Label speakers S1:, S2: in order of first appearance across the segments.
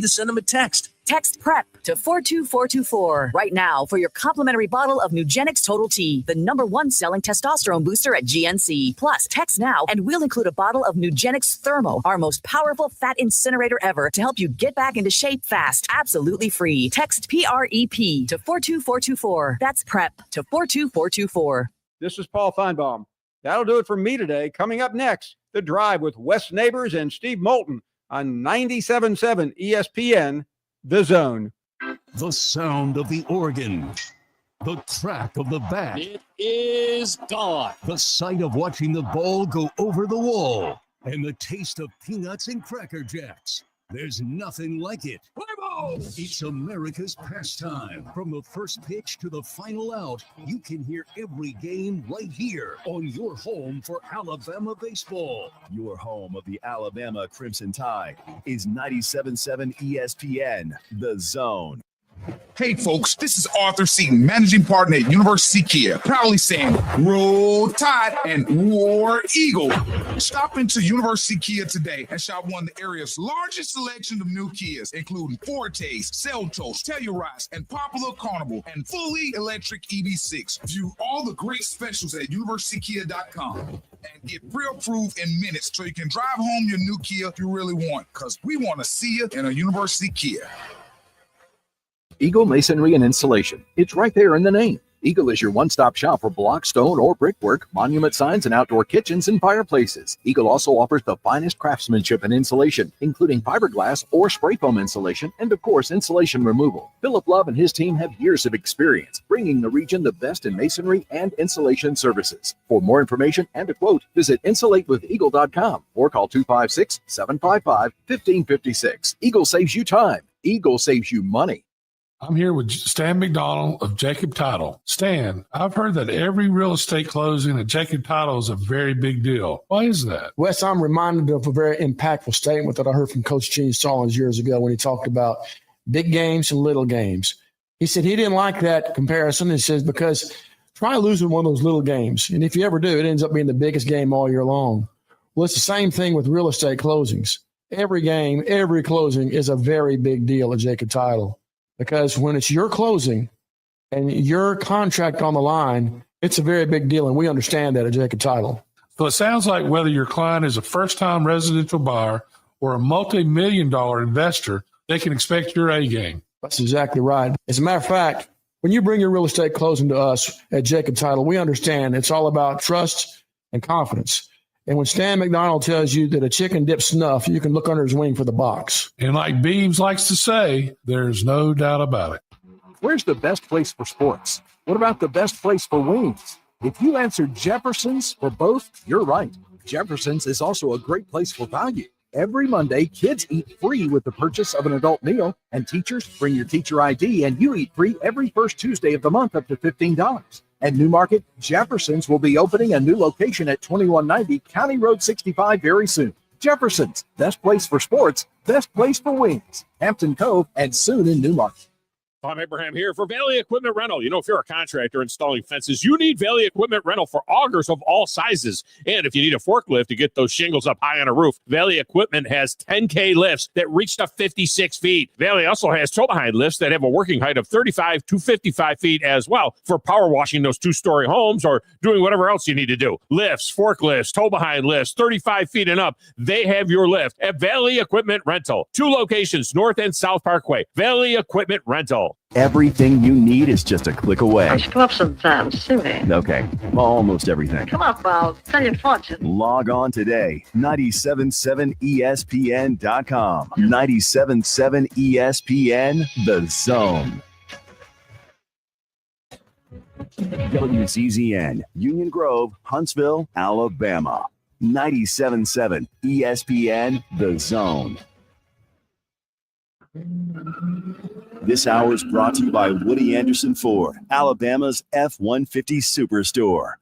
S1: To send them a text.
S2: Text PREP to 42424 right now for your complimentary bottle of Nugenix Total T, the #1 selling testosterone booster at GNC. Plus, text now and we'll include a bottle of Nugenix Thermo, our most powerful fat incinerator ever, to help you get back into shape fast, absolutely free. Text PREP to 42424. That's PREP to 42424.
S3: This is Paul Feinbaum. That'll do it for me today. Coming up next, The Drive with Wes Neighbors and Steve Moulton on 97.7 ESPN, The Zone.
S4: The sound of the organ. The crack of the bat.
S5: It is gone.
S4: The sight of watching the ball go over the wall. And the taste of peanuts and Cracker Jacks. There's nothing like it. It's America's pastime. From the first pitch to the final out, you can hear every game right here on your home for Alabama baseball.
S6: Your home of the Alabama Crimson Tide is 97.7 ESPN, The Zone.
S7: Hey folks, this is Arthur Seaton, managing partner at University Kia, proudly saying Roll Tide and War Eagle. Stop into University Kia today and shop one of the area's largest selection of new Kias, including Fortes, Seltos, Telluride, and Popular Carnival, and fully electric EV6. View all the great specials at universitykia.com and get pre-approved in minutes so you can drive home your new Kia you really want, because we want to see you in a University Kia.
S8: Eagle Masonry and Installation. It's right there in the name. Eagle is your one-stop shop for block, stone, or brickwork, monument signs, and outdoor kitchens and fireplaces. Eagle also offers the finest craftsmanship and insulation, including fiberglass or spray foam insulation, and of course, insulation removal. Philip Love and his team have years of experience, bringing the region the best in masonry and insulation services. For more information and a quote, visit insulatewitheagle.com or call 256-755-1556. Eagle saves you time. Eagle saves you money.
S9: I'm here with Stan McDonald of Jacob Title. Stan, I've heard that every real estate closing at Jacob Title is a very big deal. Why is that?
S10: Wes, I'm reminded of a very impactful statement that I heard from Coach Gene Stallings years ago when he talked about big games and little games. He said he didn't like that comparison. He says, because try losing one of those little games. And if you ever do, it ends up being the biggest game all year long. Well, it's the same thing with real estate closings. Every game, every closing is a very big deal at Jacob Title. Because when it's your closing and your contract on the line, it's a very big deal, and we understand that at Jacob Title.
S9: So it sounds like whether your client is a first-time residential buyer or a multi-million-dollar investor, they can expect your A game.
S10: That's exactly right. As a matter of fact, when you bring your real estate closing to us at Jacob Title, we understand it's all about trust and confidence. And when Stan McDonald tells you that a chicken dips snuff, you can look under his wing for the box.
S9: And like Beebs likes to say, there's no doubt about it.
S8: Where's the best place for sports? What about the best place for wings? If you answered Jefferson's for both, you're right. Jefferson's is also a great place for value. Every Monday, kids eat free with the purchase of an adult meal, and teachers bring your teacher ID, and you eat free every first Tuesday of the month up to $15. At Newmarket, Jefferson's will be opening a new location at 2190 County Road 65 very soon. Jefferson's, best place for sports, best place for wings. Hampton Cove, and soon in Newmarket.
S11: Tom Abraham here for Valley Equipment Rental. You know, if you're a contractor installing fences, you need Valley Equipment Rental for augers of all sizes. And if you need a forklift to get those shingles up high on a roof, Valley Equipment has 10K lifts that reach to 56 feet. Valley also has tow-behind lifts that have a working height of 35 to 55 feet as well for power washing those two-story homes or doing whatever else you need to do. Lifts, forklifts, tow-behind lifts, 35 feet and up. They have your lift at Valley Equipment Rental. 2 locations, North and South Parkway. Valley Equipment Rental.
S6: Everything you need is just a click away.
S12: I should come up sometime, silly.
S6: Okay, almost everything.
S12: Come up, I'll tell you a fortune.
S6: Log on today, 977ESPN.com. 977 ESPN, The Zone. WZZN, Union Grove, Huntsville, Alabama. 977 ESPN, The Zone. This hour is brought to you by Woody Anderson Ford, Alabama's F-150 Superstore.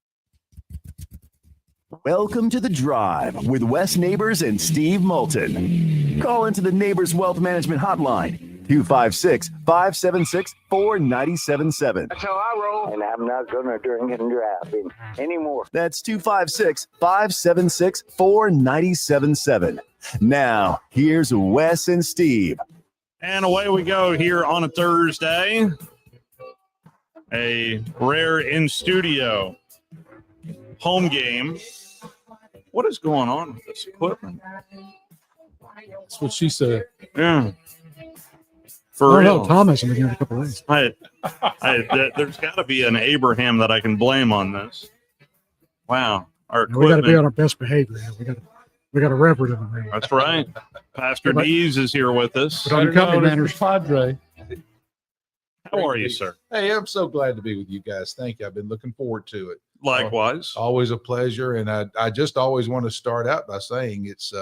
S6: Welcome to The Drive with Wes Neighbors and Steve Moulton. Call into the Neighbors Wealth Management Hotline, 256-576-4977.
S13: That's how I roll. And I'm not going to drink and drive anymore.
S6: That's 256-576-4977. Now, here's Wes and Steve.
S11: And away we go here on a Thursday. A rare in studio home game. What is going on with this equipment?
S9: That's what she said.
S11: Yeah. For real.
S1: Tom hasn't been here in a couple of days.
S11: There's got to be an Abraham that I can blame on this. Wow. Our
S1: We got to
S11: equipment.
S1: be on our best behavior. We got a reverend in the room.
S11: That's right. Pastor Dees is here with us.
S1: Put on your company
S9: Better known
S1: manners.
S9: as the Padre.
S11: How are you, sir?
S14: Hey, I'm so glad to be with you guys. Thank you. I've been looking forward to it.
S11: Likewise.
S14: Always a pleasure. And I just always want to start out by saying it's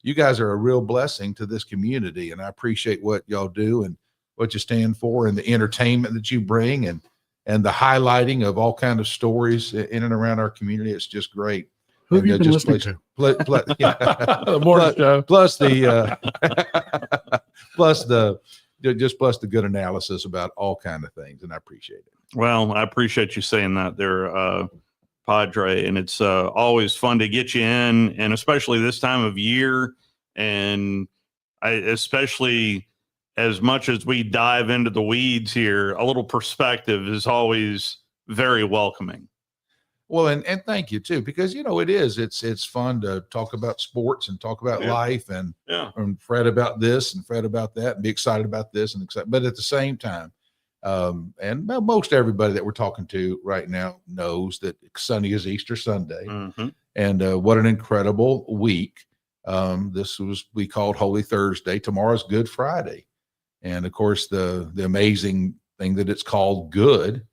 S14: you guys are a real blessing to this community. And I appreciate what y'all do and what you stand for and the entertainment that you bring and the highlighting of all kind of stories in and around our community. It's just great.
S1: Who have
S14: And,
S1: you been listening to?
S9: The morning show.
S14: Plus the plus the good analysis about all kind of things, and I appreciate it.
S11: Well, I appreciate you saying that there, Padre, and it's always fun to get you in, and especially this time of year, and especially as much as we dive into the weeds here, a little perspective is always very welcoming.
S14: Well, and thank you too, because it's fun to talk about sports and talk about life and fret about this and fret about that and be excited about this and excited. But at the same time, and most everybody that we're talking to right now knows that Sunday is Easter Sunday, and what an incredible week. We called Holy Thursday. Tomorrow's Good Friday, and of course the amazing thing that it's called good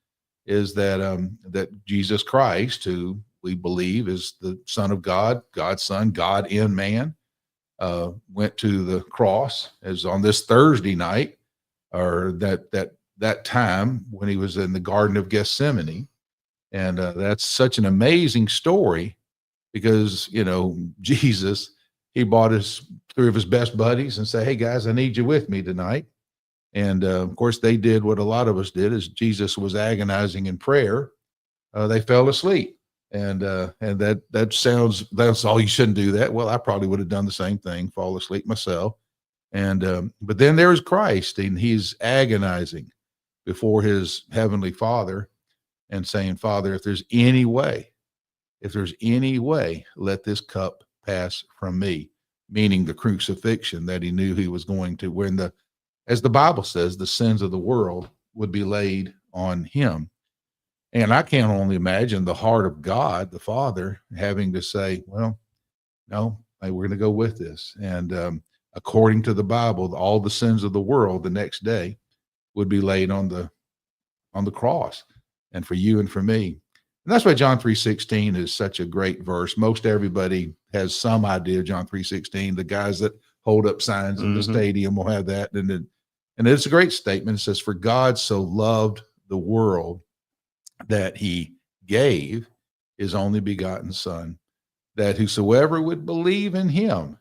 S14: is that that Jesus Christ, who we believe is the Son of God, God's Son, God in man, went to the cross as on this Thursday night, or that time when he was in the Garden of Gethsemane. And that's such an amazing story because, Jesus, he brought three of his best buddies and said, "Hey guys, I need you with me tonight." And of course, they did what a lot of us did. As Jesus was agonizing in prayer, they fell asleep. And that's all. You shouldn't do that. Well, I probably would have done the same thing, fall asleep myself. And but then there's Christ, and he's agonizing before his heavenly Father, and saying, "Father, if there's any way, let this cup pass from me," meaning the crucifixion that he knew he was going to. When as the Bible says, the sins of the world would be laid on him. And I can only imagine the heart of God, the Father, having to say, well, no, we're going to go with this. And according to the Bible, all the sins of the world the next day would be laid on the cross, and for you and for me. And that's why John 3:16 is such a great verse. Most everybody has some idea of John 3:16. The guys that hold up signs in the stadium will have that. And it's a great statement. It says, "For God so loved the world that he gave his only begotten Son, that whosoever would believe in him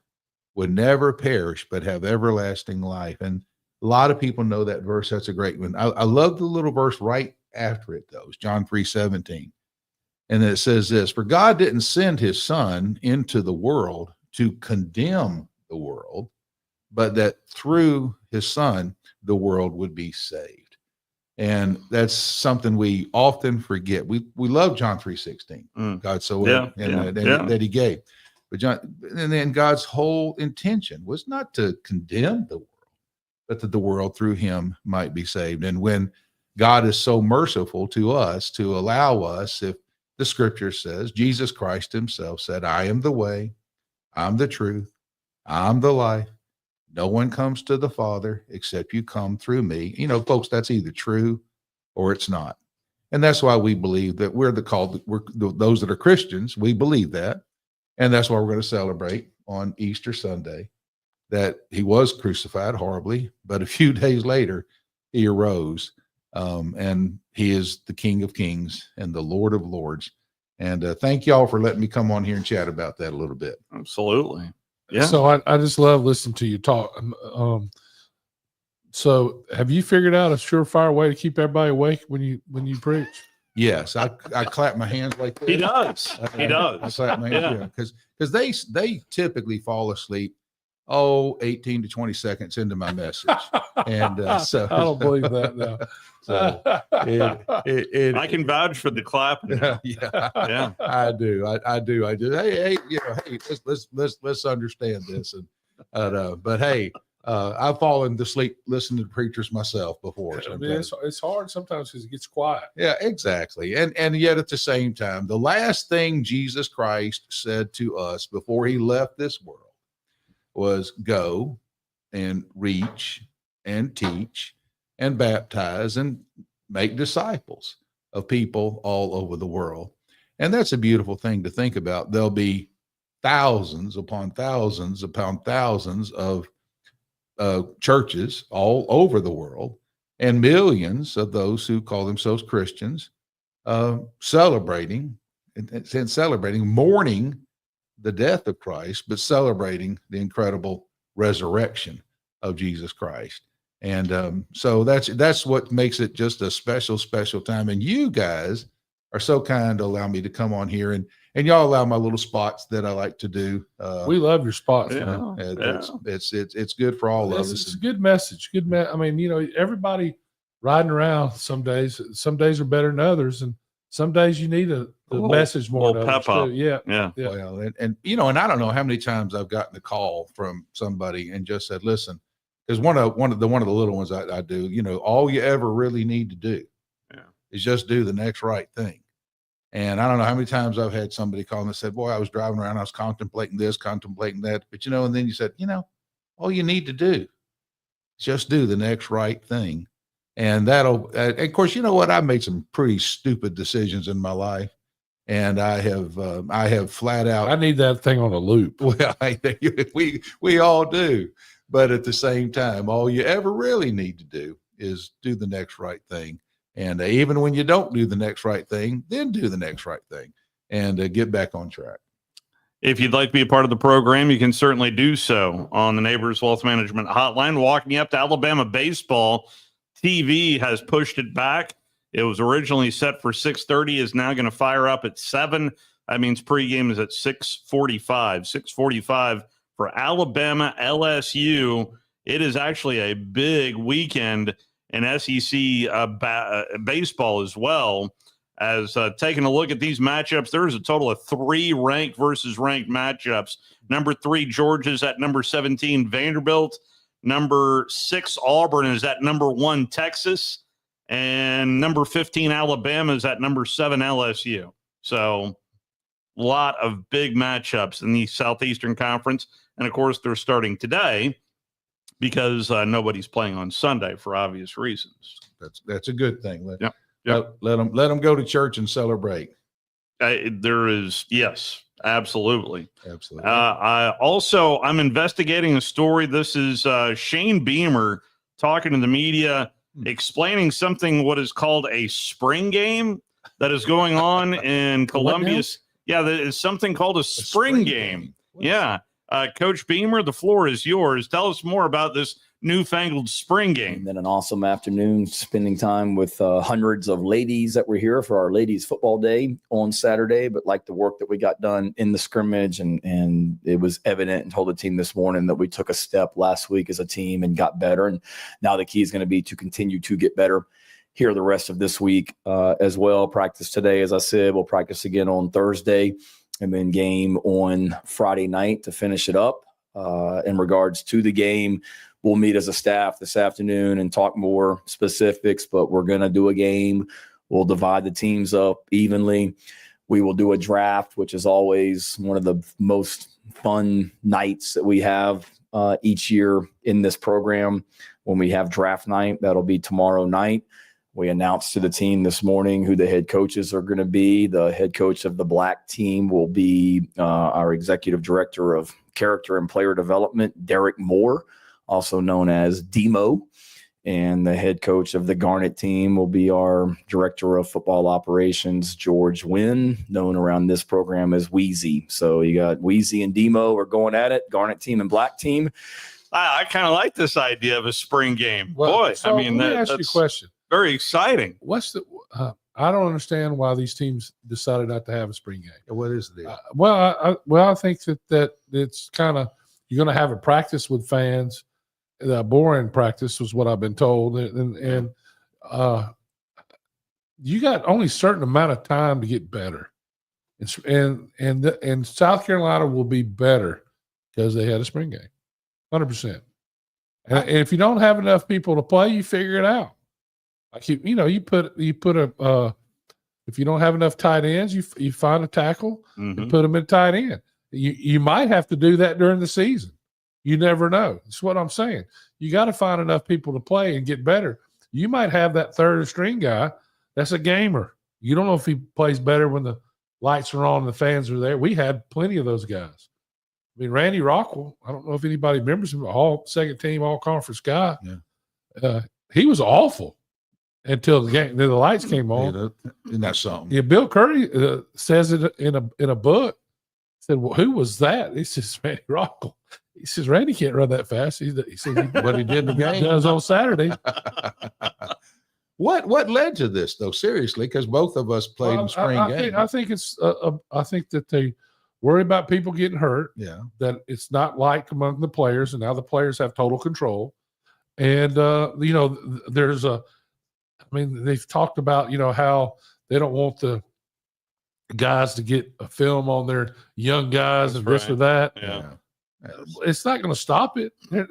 S14: would never perish, but have everlasting life." And a lot of people know that verse. That's a great one. I love the little verse right after it, though. It's John 3:17. And it says this: "For God didn't send his Son into the world to condemn the world, but that through his Son, the world would be saved." And that's something we often forget. We love John 3:16. God so loved, that he gave. But then God's whole intention was not to condemn the world, but that the world through him might be saved. And when God is so merciful to us to allow us, if the scripture says, Jesus Christ himself said, "I am the way, I'm the truth, I'm the life. No one comes to the Father except you come through me." Folks, that's either true or it's not. And that's why we believe that we're those that are Christians. We believe that. And that's why we're going to celebrate on Easter Sunday that he was crucified horribly, but a few days later he arose. And he is the King of Kings and the Lord of Lords. And thank y'all for letting me come on here and chat about that a little bit.
S11: Absolutely. Yeah.
S9: So I just love listening to you talk. So have you figured out a surefire way to keep everybody awake when you preach?
S14: Yes, I clap my hands like this.
S11: He does. He does.
S14: I clap my hands, because they typically fall asleep 18 to 20 seconds into my message. And so
S9: I don't believe that now.
S14: So
S15: I can vouch for the clap.
S14: Yeah, I do. I do. Hey, let's understand this. But hey, I've fallen to sleep listening to preachers myself before.
S9: I mean, it's hard sometimes because it gets quiet.
S14: Yeah, exactly. And yet at the same time, the last thing Jesus Christ said to us before he left this world was go and reach and teach and baptize and make disciples of people all over the world. And that's a beautiful thing to think about. There'll be thousands upon thousands upon thousands of churches all over the world, and millions of those who call themselves Christians celebrating, mourning the death of Christ, but celebrating the incredible resurrection of Jesus Christ. And so that's what makes it just a special time. And you guys are so kind to allow me to come on here, and y'all allow my little spots that I like to do.
S9: We love your spots.
S14: It's good for all of us.
S9: It's a good message. I mean, everybody riding around some days are better than others, and some days you need the message more than others too. Yeah.
S14: Well, and I don't know how many times I've gotten a call from somebody and just said, listen, because one of the little ones I do, all you ever really need to do is just do the next right thing. And I don't know how many times I've had somebody call and said, boy, I was driving around, I was contemplating this, contemplating that, but and then you said, all you need to do is just do the next right thing. And that'll, of course, you know what? I've made some pretty stupid decisions in my life, and I have flat out.
S9: I need that thing on a loop.
S14: Well, I think we all do, but at the same time, all you ever really need to do is do the next right thing. And even when you don't do the next right thing, then do the next right thing and get back on track.
S15: If you'd like to be a part of the program, you can certainly do so on the Neighbors Wealth Management Hotline. Walking up to Alabama baseball, TV has pushed it back. It was originally set for 6:30, is now going to fire up at 7. That means pregame is at 6:45. 6:45 for Alabama LSU. It is actually a big weekend in SEC baseball as well. As taking a look at these matchups, there's a total of 3 ranked versus ranked matchups. Number 3, Georgia's at number 17, Vanderbilt. Number 6, Auburn is at number 1, Texas. And number 15, Alabama is at number 7, LSU. So a lot of big matchups in the Southeastern Conference. And, of course, they're starting today because nobody's playing on Sunday for obvious reasons.
S14: That's a good thing. Let them go to church and celebrate.
S15: There is, yes, absolutely. I'm investigating a story. This is Shane Beamer talking to the media, explaining something what is called a spring game that is going on in Columbia. Yeah, there is something called a spring game. Yeah. Coach Beamer, the floor is yours. Tell us more about this newfangled spring game.
S16: And then an awesome afternoon spending time with hundreds of ladies that were here for our ladies football day on Saturday, but like the work that we got done in the scrimmage, and it was evident, and told the team this morning that we took a step last week as a team and got better. And now the key is going to be to continue to get better here the rest of this week as well. Practice today, as I said, we'll practice again on Thursday, and then game on Friday night to finish it up. In regards to the game, we'll meet as a staff this afternoon and talk more specifics, but we're going to do a game. We'll divide the teams up evenly. We will do a draft, which is always one of the most fun nights that we have each year in this program. When we have draft night, that'll be tomorrow night. We announced to the team this morning who the head coaches are going to be. The head coach of the black team will be our executive director of character and player development, Derek Moore, also known as Demo. And the head coach of the Garnet team will be our director of football operations, George Wynn, known around this program as Wheezy. So you got Wheezy and Demo are going at it, Garnet team and black team.
S15: I kind of like this idea of a spring game.
S9: Well,
S15: boy,
S9: so let me ask you a question.
S15: Very exciting.
S9: What's the? I don't understand why these teams decided not to have a spring game.
S14: What is the deal?
S9: I think that it's kind of You're going to have a practice with fans. Boring practice was what I've been told, and you got only a certain amount of time to get better. And South Carolina will be better because they had a spring game, 100%. And if you don't have enough people to play, you figure it out. Like you put a if you don't have enough tight ends, you find a tackle and put them in tight end. You might have to do that during the season. You never know. That's what I'm saying. You got to find enough people to play and get better. You might have that third string guy that's a gamer. You don't know if he plays better when the lights are on and the fans are there. We had plenty of those guys. I mean, Randy Rockwell, I don't know if anybody remembers him, all second team, all conference guy.
S14: Yeah.
S9: He was awful until the lights came on.
S14: Isn't that something?
S9: Yeah, Bill Curry says it in a book. Said, "Well, who was that?" He says, "Randy Rockwell." He says, "Randy can't run that fast." He said,
S14: "What he did in the game
S9: does on Saturday."
S14: What led to this, though? Seriously, because both of us played in spring games.
S9: I think it's. I think that they worry about people getting hurt.
S14: Yeah,
S9: that it's not like among the players, and now the players have total control. And there's a. I mean, they've talked about how they don't want the guys to get a film on their young guys and this or that.
S15: Yeah.
S9: It's not going to stop it. I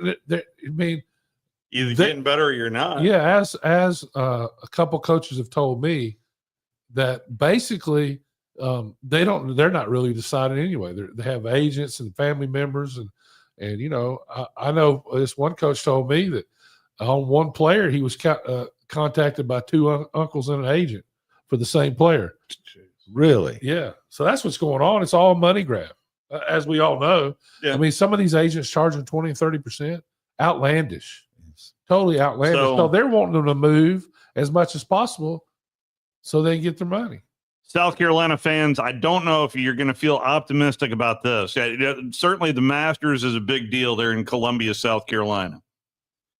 S9: mean,
S15: either getting better or you're not.
S9: Yeah, as a couple coaches have told me that basically they're not really deciding anyway. They have agents and family members and I know this one coach told me that on one player he was contacted by two uncles and an agent for the same player.
S14: Really?
S9: Yeah. So that's what's going on. It's all money grab, as we all know.
S15: Yeah.
S9: I mean, some of these agents charging 20 and 30%, outlandish, totally outlandish. So they're wanting them to move as much as possible so they can get their money.
S15: South Carolina fans, I don't know if you're going to feel optimistic about this. Certainly the Masters is a big deal there in Columbia, South Carolina.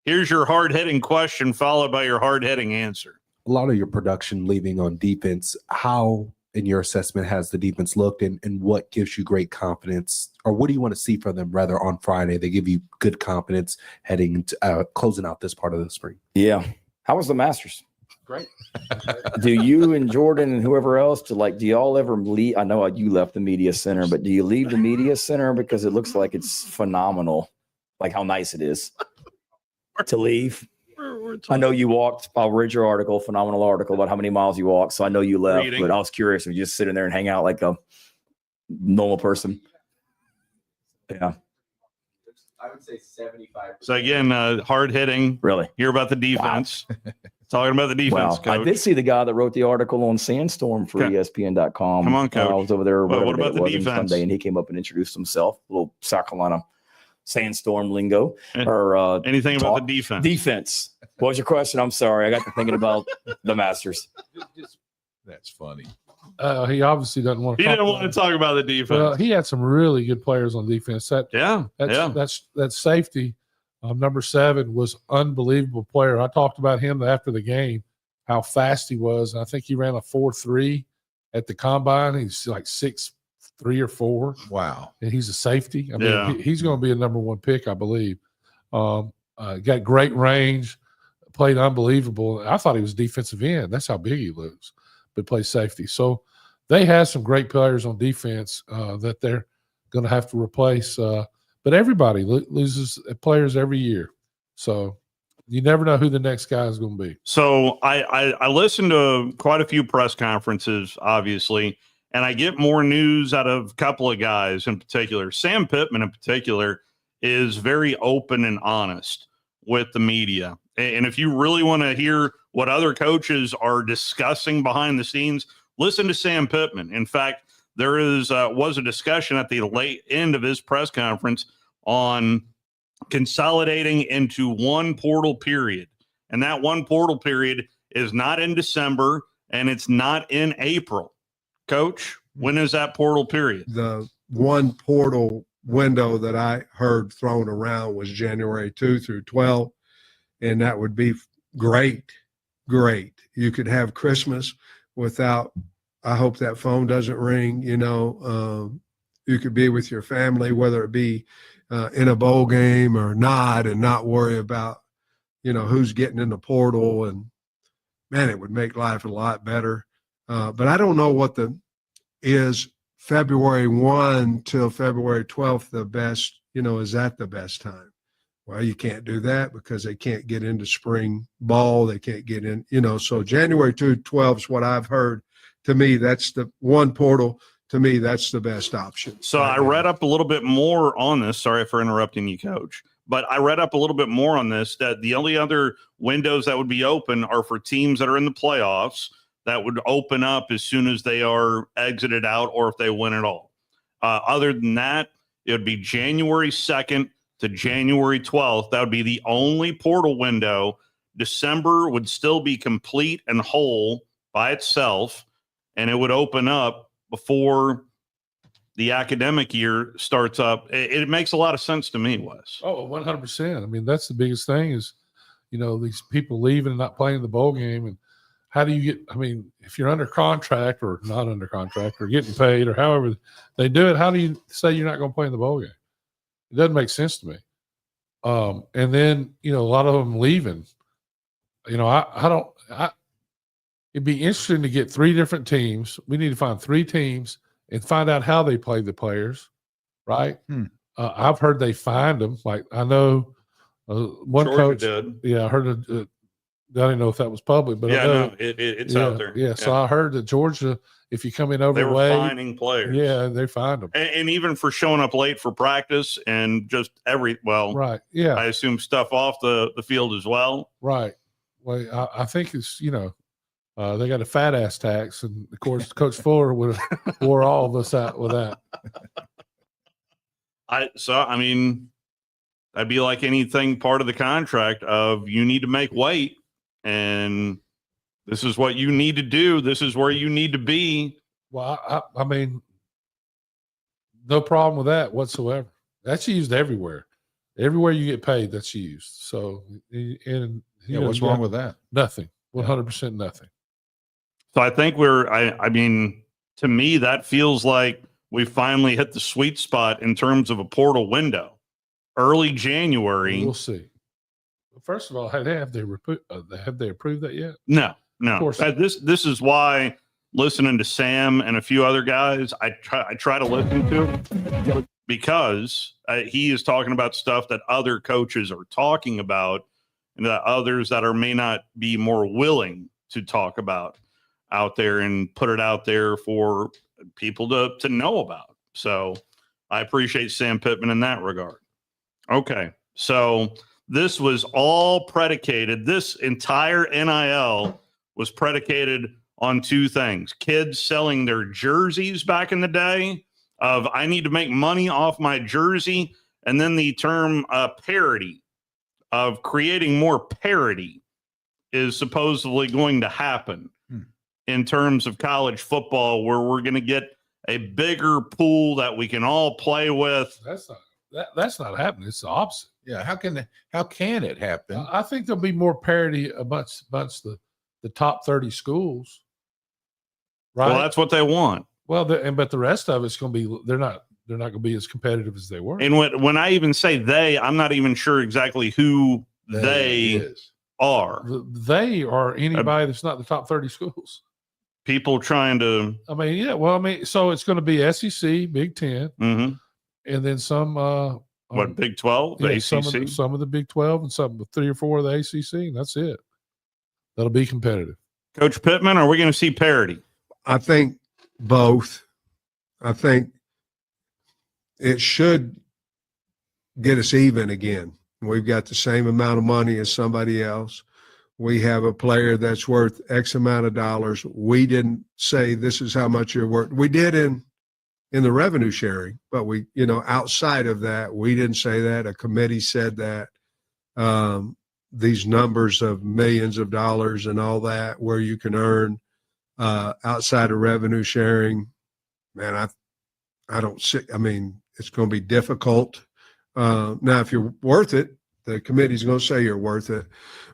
S15: Here's your hard-hitting question followed by your hard-hitting answer.
S17: A lot of your production leaving on defense. How, in your assessment, has the defense looked, and what gives you great confidence, or what do you want to see from them rather on Friday? They give you good confidence heading into closing out this part of the spring.
S16: Yeah. How was the Masters?
S17: Great.
S16: Do you and Jordan and whoever else do y'all ever leave? I know you left the media center, but do you leave the media center because it looks like it's phenomenal, like how nice it is to leave? I know you walked. I'll read your article, phenomenal article about how many miles you walked. So I know you left, but I was curious if you just sit in there and hang out like a normal person. Yeah.
S18: I would say 75%.
S15: So again, hard hitting.
S16: Really?
S15: Hear about the defense. Wow. Talking about the defense, Coach.
S16: I did see the guy that wrote the article on Sandstorm for ESPN.com.
S15: Come on, Coach.
S16: I was over there.
S15: What about the defense?
S16: Sunday, and he came up and introduced himself. A little South Carolina Sandstorm lingo.
S15: Anything about the defense?
S16: Defense. What was your question? I'm sorry. I got to thinking about the Masters.
S14: That's funny.
S9: He obviously doesn't want to.
S15: He didn't want to talk about the defense.
S9: Well, he had some really good players on defense. That safety, number 7, was unbelievable player. I talked about him after the game, how fast he was. I think he ran a 4.3 at the combine. He's like 6'3" or 4.
S14: Wow!
S9: And he's a safety. I mean, he's going to be a number 1 pick, I believe. Got great range. Played unbelievable. I thought he was defensive end. That's how big he looks, but plays safety. So they have some great players on defense that they're going to have to replace. But everybody loses players every year. So you never know who the next guy is going to be.
S15: So I listened to quite a few press conferences, obviously, and I get more news out of a couple of guys in particular. Sam Pittman in particular is very open and honest with the media. And if you really want to hear what other coaches are discussing behind the scenes, listen to Sam Pittman. In fact, there was a discussion at the late end of his press conference on consolidating into one portal period. And that one portal period is not in December and it's not in April. Coach, when is that portal period?
S19: The one portal window that I heard thrown around was January 2 through 12. And that would be great. You could have Christmas without, I hope that phone doesn't ring, you could be with your family, whether it be in a bowl game or not, and not worry about, who's getting in the portal. And man, it would make life a lot better. But I don't know what is February 1 till February 12th the best, is that the best time? Well, you can't do that because they can't get into spring ball. They can't get in, so January 2 12 is what I've heard. To me, that's the one portal. To me, that's the best option.
S15: So I read up a little bit more on this. Sorry for interrupting you, Coach. But I read up a little bit more on this, that the only other windows that would be open are for teams that are in the playoffs that would open up as soon as they are exited out or if they win it all. Other than that, it would be January 2nd to January 12th. That would be the only portal window. December would still be complete and whole by itself, and it would open up before the academic year starts up. It makes a lot of sense to me, Wes.
S9: Oh, 100%. I mean, that's the biggest thing is, these people leaving and not playing the bowl game. And how do you get, if you're under contract or not under contract or getting paid or however they do it, how do you say you're not going to play in the bowl game? It doesn't make sense to me. And then, a lot of them leaving. It'd be interesting to get 3 different teams. We need to find 3 teams and find out how they play the players, right? I've heard they find them. Like I know one
S15: Georgia
S9: coach
S15: did.
S9: Yeah, I heard I didn't know if that was public, but I know,
S15: it's out there.
S9: Yeah, so I heard that Georgia, if you come in
S15: They were
S9: overweight,
S15: finding players.
S9: yeah, they find them.
S15: And even for showing up late for practice and just
S9: Right. Yeah.
S15: I assume stuff off the field as well.
S9: Right. Well, I think it's, they got a fat ass tax, and of course, Coach Fuller would have wore all of us out with that.
S15: That'd be like anything part of the contract of you need to make weight, and this is what you need to do. This is where you need to be.
S9: Well, no problem with that whatsoever. That's used everywhere. Everywhere you get paid, that's used. So,
S14: what's wrong with that?
S9: Nothing. 100% nothing.
S15: So I think to me, that feels like we finally hit the sweet spot in terms of a portal window. Early January.
S9: We'll see. First of all, have they approved that yet?
S15: No.
S9: Of course.
S15: This is why listening to Sam and a few other guys, I try to listen to, because he is talking about stuff that other coaches are talking about, and that others that may not be more willing to talk about out there and put it out there for people to know about. So I appreciate Sam Pittman in that regard. Okay. So this was all predicated. This entire NIL was predicated on 2 things: kids selling their jerseys back in the day of I need to make money off my jersey. And then the term parity, of creating more parity, is supposedly going to happen in terms of college football, where we're going to get a bigger pool that we can all play with.
S9: That's not happening. It's the opposite.
S14: Yeah. How can it happen?
S9: I think there'll be more parity amongst the top 30 schools. Right.
S15: Well, that's what they want.
S9: Well, but the rest of it's going to be, they're not going to be as competitive as they were.
S15: And when I even say they, I'm not even sure exactly who they are.
S9: They are anybody that's not the top 30 schools.
S15: People trying to.
S9: So it's going to be SEC, Big Ten, and then some.
S15: Big 12, the ACC?
S9: Some of the Big 12, and some 3 or 4 of the ACC, and that's it. That'll be competitive.
S15: Coach Pittman, are we going to see parity?
S19: I think both. I think it should get us even again. We've got the same amount of money as somebody else. We have a player that's worth X amount of dollars. We didn't say this is how much you're worth. We did in the revenue sharing, but we, outside of that, we didn't say that. A committee said that. These numbers of millions of dollars and all that, where you can earn outside of revenue sharing, man, I don't see. It's going to be difficult. Now, if you're worth it, the committee's going to say you're worth it.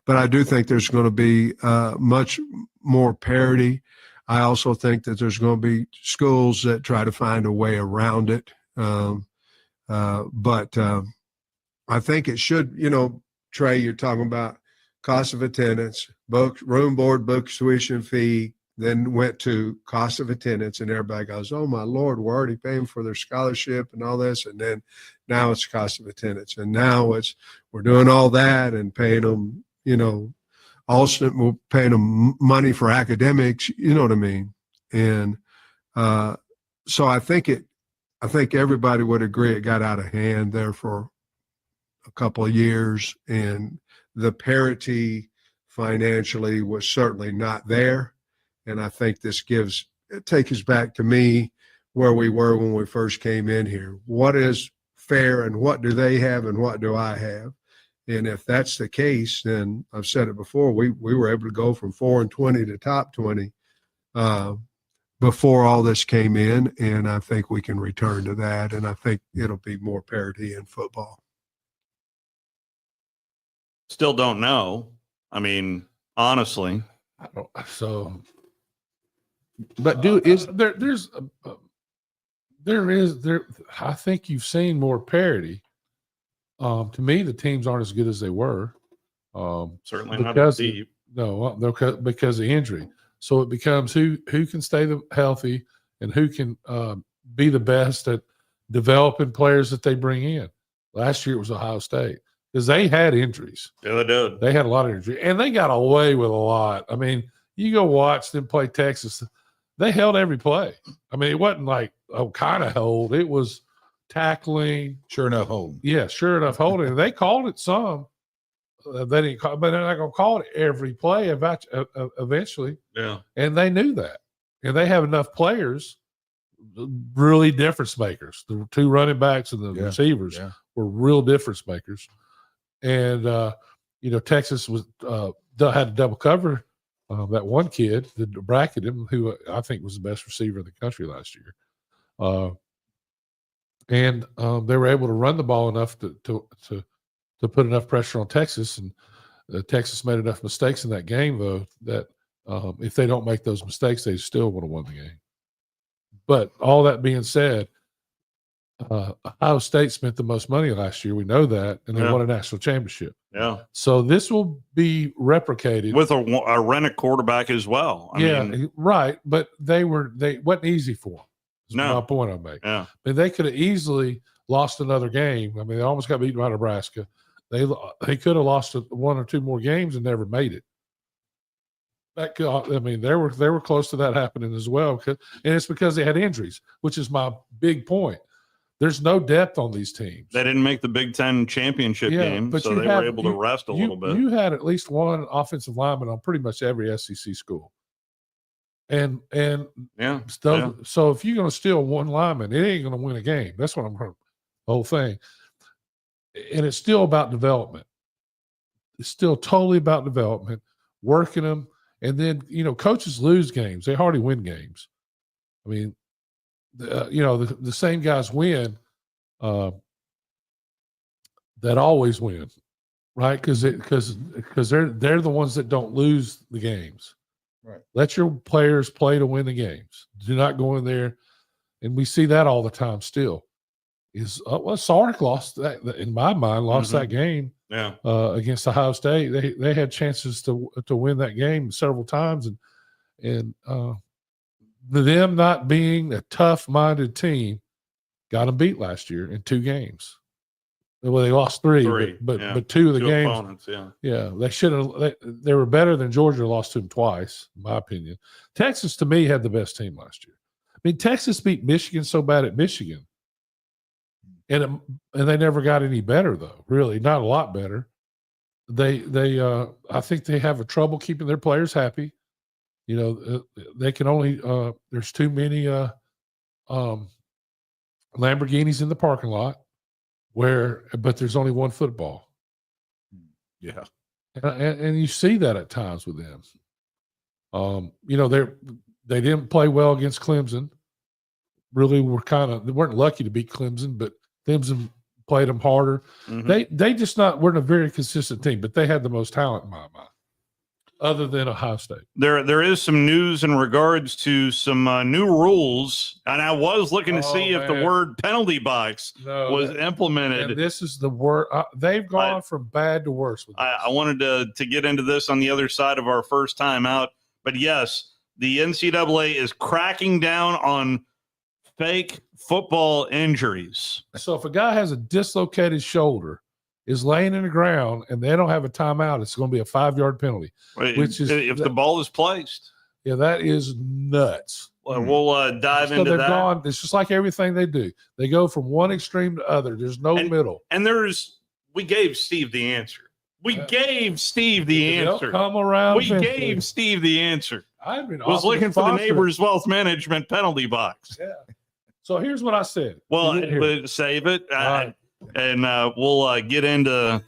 S19: But I do think there's going to be much more parity. I also think that there's going to be schools that try to find a way around it. But I think it should, Trey, you're talking about cost of attendance, books, room, board, books, tuition fee, then went to cost of attendance, and everybody goes, oh, my Lord, we're already paying for their scholarship and all this. And then now it's cost of attendance. And now we're doing all that and paying them, also we're paying them money for academics, you know what I mean? And so I think everybody would agree it got out of hand there for a couple of years, and the parity financially was certainly not there. And I think this takes us back to me where we were when we first came in here. What is fair, and what do they have, and what do I have? And if that's the case, then I've said it before, we were able to go from 4-20 to top 20 before all this came in, and I think we can return to that, and I think it'll be more parity in football.
S15: Still don't know. I mean, honestly.
S9: But I think you've seen more parity. To me, the teams aren't as good as they were.
S15: Certainly not as deep.
S9: No, because of injury. So it becomes who can stay healthy and who can be the best at developing players that they bring in. Last year it was Ohio State because they had injuries.
S15: Yeah, they did.
S9: They had a lot of injury, and they got away with a lot. I mean, you go watch them play Texas. They held every play. I mean, it wasn't like, kind of hold. It was tackling.
S14: Sure enough, holding.
S9: Yeah, sure enough, holding. They called it some. They didn't call, but they're not going to call it every play eventually.
S15: Yeah.
S9: And they knew that. And they have enough players, really difference makers. The two running backs and the receivers were real difference makers. And, Texas had to double cover that one kid that bracketed him, who I think was the best receiver in the country last year. And they were able to run the ball enough to put enough pressure on Texas, and Texas made enough mistakes in that game, though, that if they don't make those mistakes, they still would have won the game. But all that being said, Ohio State spent the most money last year. We know that, and they won a national championship.
S15: Yeah.
S9: So this will be replicated
S15: with a rented quarterback as well. I mean,
S9: right. But they wasn't easy for them.
S15: No.
S9: My point I'm making.
S15: Yeah.
S9: I mean, they could have easily lost another game. I mean, they almost got beaten by Nebraska. They could have lost one or two more games and never made it. They were close to that happening as well, and it's because they had injuries, which is my big point. There's no depth on these teams.
S15: They didn't make the Big Ten championship game, so they were able to rest a little bit.
S9: You had at least one offensive lineman on pretty much every SEC school. And so if you're going to steal one lineman, it ain't going to win a game. That's what I'm hurt. The whole thing. And it's still about development. It's still totally about development, working them. And then, coaches lose games. They hardly win games. I mean, the same guys win that always win, right? Because they're the ones that don't lose the games.
S14: Right.
S9: Let your players play to win the games. Do not go in there, and we see that all the time. Still, Sark lost that in my mind. Lost that game.
S15: Yeah.
S9: Against Ohio State, they had chances to win that game several times, and them not being a tough-minded team got them beat last year in 2 games. Well, they lost 3, but 2 of the games.
S15: Opponents,
S9: they should have. They were better than Georgia. Lost to them twice, in my opinion. Texas, to me, had the best team last year. I mean, Texas beat Michigan so bad at Michigan, and they never got any better, though. Really, not a lot better. I think they have a trouble keeping their players happy. They can only. There's too many Lamborghinis in the parking lot. But there's only one football.
S14: Yeah.
S9: And you see that at times with them. They didn't play well against Clemson. Really they weren't lucky to beat Clemson, but Clemson played them harder.
S15: Mm-hmm.
S9: They just weren't a very consistent team, but they had the most talent in my mind. other than Ohio State.
S15: There is some news in regards to some new rules, and I was looking to see if the word penalty box was implemented.
S9: And this is the word. They've gone from bad to worse. With
S15: I wanted to get into this on the other side of our first time out, but yes, the NCAA is cracking down on fake football injuries.
S9: So if a guy has a dislocated shoulder, is laying in the ground, and they don't have a timeout, it's going to be a 5-yard penalty. Which is
S15: if the ball is placed.
S9: Yeah, that is nuts.
S15: Well, we'll dive into that.
S9: Gone, it's just like everything they do. They go from one extreme to other. There's no middle.
S15: And we gave Steve the answer. We gave Steve the answer.
S9: Come around.
S15: We gave Steve the answer.
S9: I've been
S15: was looking for the neighbor's wealth management penalty box.
S9: Yeah. So here's what I said.
S15: Well, save it. And we'll get into.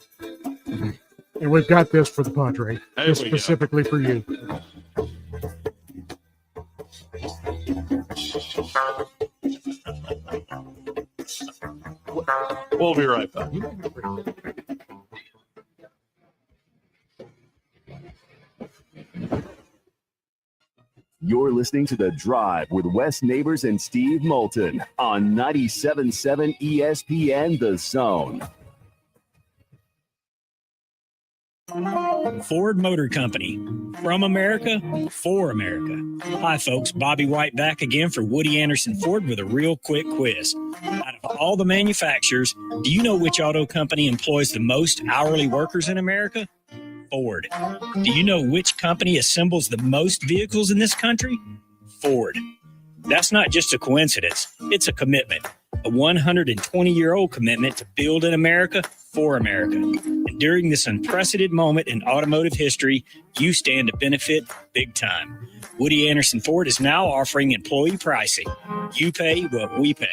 S1: And we've got this for the Padre, just specifically for you.
S15: We'll be right back.
S6: You're listening to The Drive with Wes Neighbors and Steve Moulton on 97.7 ESPN The Zone.
S20: Ford Motor Company. From America, for America. Hi, folks. Bobby White back again for Woody Anderson Ford with a real quick quiz. Out of all the manufacturers, do you know which auto company employs the most hourly workers in America? Ford. Do you know which company assembles the most vehicles in this country? Ford. That's not just a coincidence. It's a commitment. A 120-year-old commitment to build in America for America. And during this unprecedented moment in automotive history, you stand to benefit big time. Woody Anderson Ford is now offering employee pricing. You pay what we pay.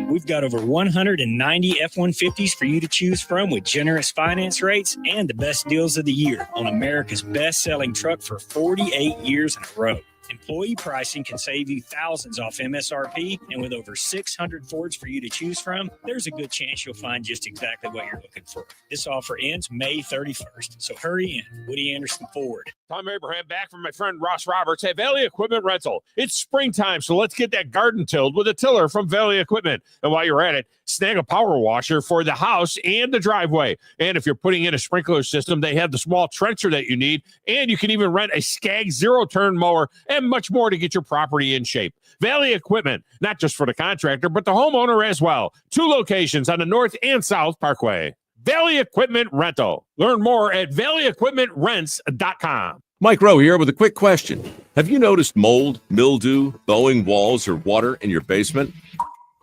S20: We've got over 190 F-150s for you to choose from with generous finance rates and the best deals of the year on America's best-selling truck for 48 years in a row. Employee pricing can save you thousands off MSRP, and with over 600 Fords for you to choose from, there's a good chance you'll find just exactly what you're looking for. This offer ends May 31st, so hurry in. Woody Anderson Ford.
S11: Tom Abraham back from my friend Ross Roberts at Valley Equipment Rental. It's springtime, so let's get that garden tilled with a tiller from Valley Equipment. And while you're at it, snag a power washer for the house and the driveway. And if you're putting in a sprinkler system, they have the small trencher that you need. And you can even rent a Skag zero-turn mower and much more to get your property in shape. Valley Equipment, not just for the contractor, but the homeowner as well. 2 locations on the North and South Parkway. Valley Equipment Rental. Learn more at valleyequipmentrents.com.
S21: Mike Rowe here with a quick question. Have you noticed mold, mildew, bowing walls, or water in your basement?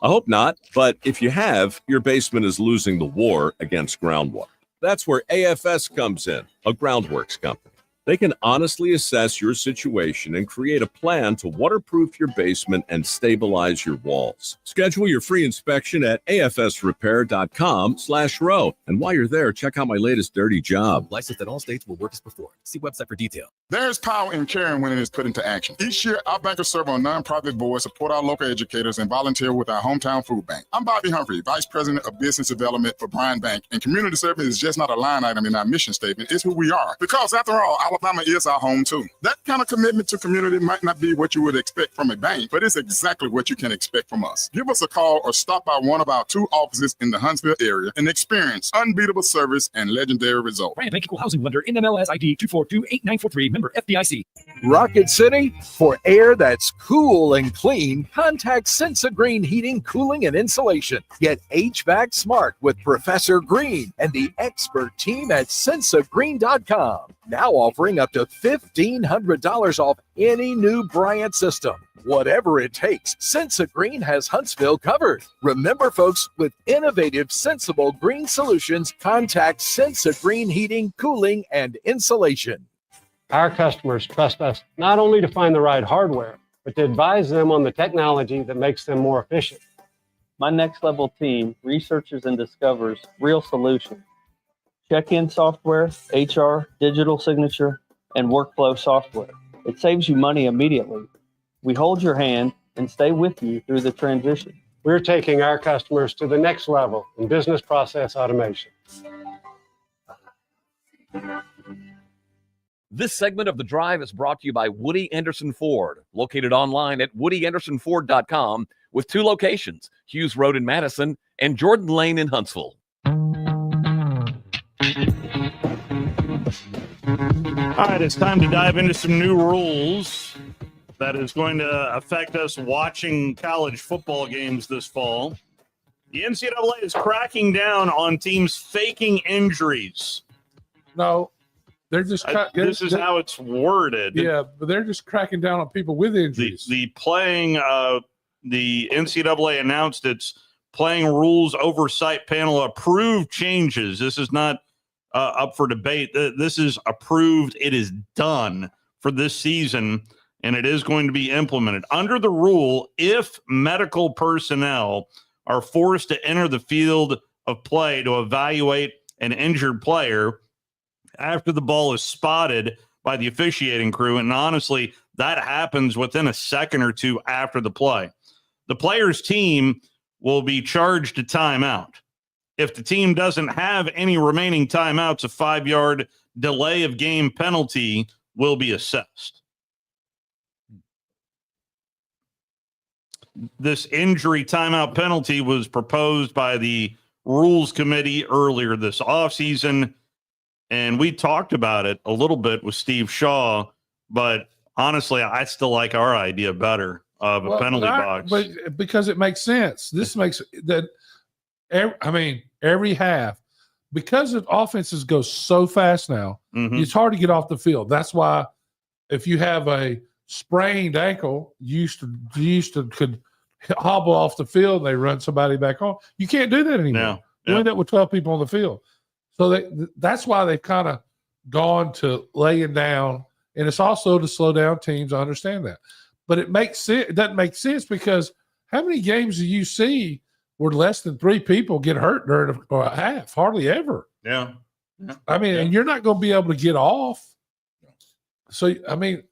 S21: I hope not, but if you have, your basement is losing the war against groundwater. That's where AFS comes in, a groundworks company. They can honestly assess your situation and create a plan to waterproof your basement and stabilize your walls. Schedule your free inspection at afsrepair.com/row. And while you're there, check out my latest dirty job.
S22: Licensed in all states will work as before. See website for detail.
S7: There's power in caring when it is put into action. Each year, our bankers serve on nonprofit boards, support our local educators, and volunteer with our hometown food bank. I'm Bobby Humphrey, Vice President of Business Development for Bryan Bank, and community service is just not a line item in our mission statement. It's who we are. Because after all, Alabama is our home too. That kind of commitment to community might not be what you would expect from a bank, but it's exactly what you can expect from us. Give us a call or stop by one of our 2 offices in the Huntsville area and experience unbeatable service and legendary results.
S8: Bryan Bank Equal Housing Lender, NMLS ID 2428943, member FDIC.
S23: Rocket City, for air that's cool and clean, contact Sensa Green Heating, Cooling, and Insulation. Get HVAC smart with Professor Green and the expert team at sensagreen.com. Now offering up to $1,500 off any new Bryant system. Whatever it takes, Sensa Green has Huntsville covered. Remember, folks, with innovative, sensible green solutions, contact Sensa Green Heating, Cooling, and Insulation.
S24: Our customers trust us not only to find the right hardware, but to advise them on the technology that makes them more efficient.
S25: My Next Level team researches and discovers real solutions. Check-in software, HR, digital signature, and workflow software. It saves you money immediately. We hold your hand and stay with you through the transition.
S24: We're taking our customers to the next level in business process automation.
S2: This segment of The Drive is brought to you by Woody Anderson Ford, located online at woodyAndersonFord.com with 2 locations, Hughes Road in Madison and Jordan Lane in Huntsville.
S15: All right, it's time to dive into some new rules that is going to affect us watching college football games this fall. The NCAA is cracking down on teams faking injuries.
S9: No, they're just.
S15: This is how it's worded.
S9: Yeah, but they're just cracking down on people with injuries.
S15: The NCAA announced its playing rules oversight panel approved changes. This is not up for debate. This is approved. It is done for this season, and it is going to be implemented. Under the rule, if medical personnel are forced to enter the field of play to evaluate an injured player after the ball is spotted by the officiating crew, and honestly, that happens within a second or two after the play, the player's team will be charged a timeout. If the team doesn't have any remaining timeouts, a 5-yard delay of game penalty will be assessed. This injury timeout penalty was proposed by the Rules Committee earlier this offseason, and we talked about it a little bit with Steve Shaw, but honestly, I still like our idea better of a penalty box.
S9: But because it makes sense. This makes that. Every half, because the offenses go so fast now, it's hard to get off the field. That's why if you have a sprained ankle, you used to could hobble off the field and they run somebody back on. You can't do that anymore.
S15: No.
S9: You end up with 12 people on the field. So that's why they've kind of gone to laying down, and it's also to slow down teams. I understand that. But it makes sense. It doesn't make sense because how many games do you see where less than 3 people get hurt during a half? Hardly ever.
S15: Yeah.
S9: And you're not going to be able to get off. So,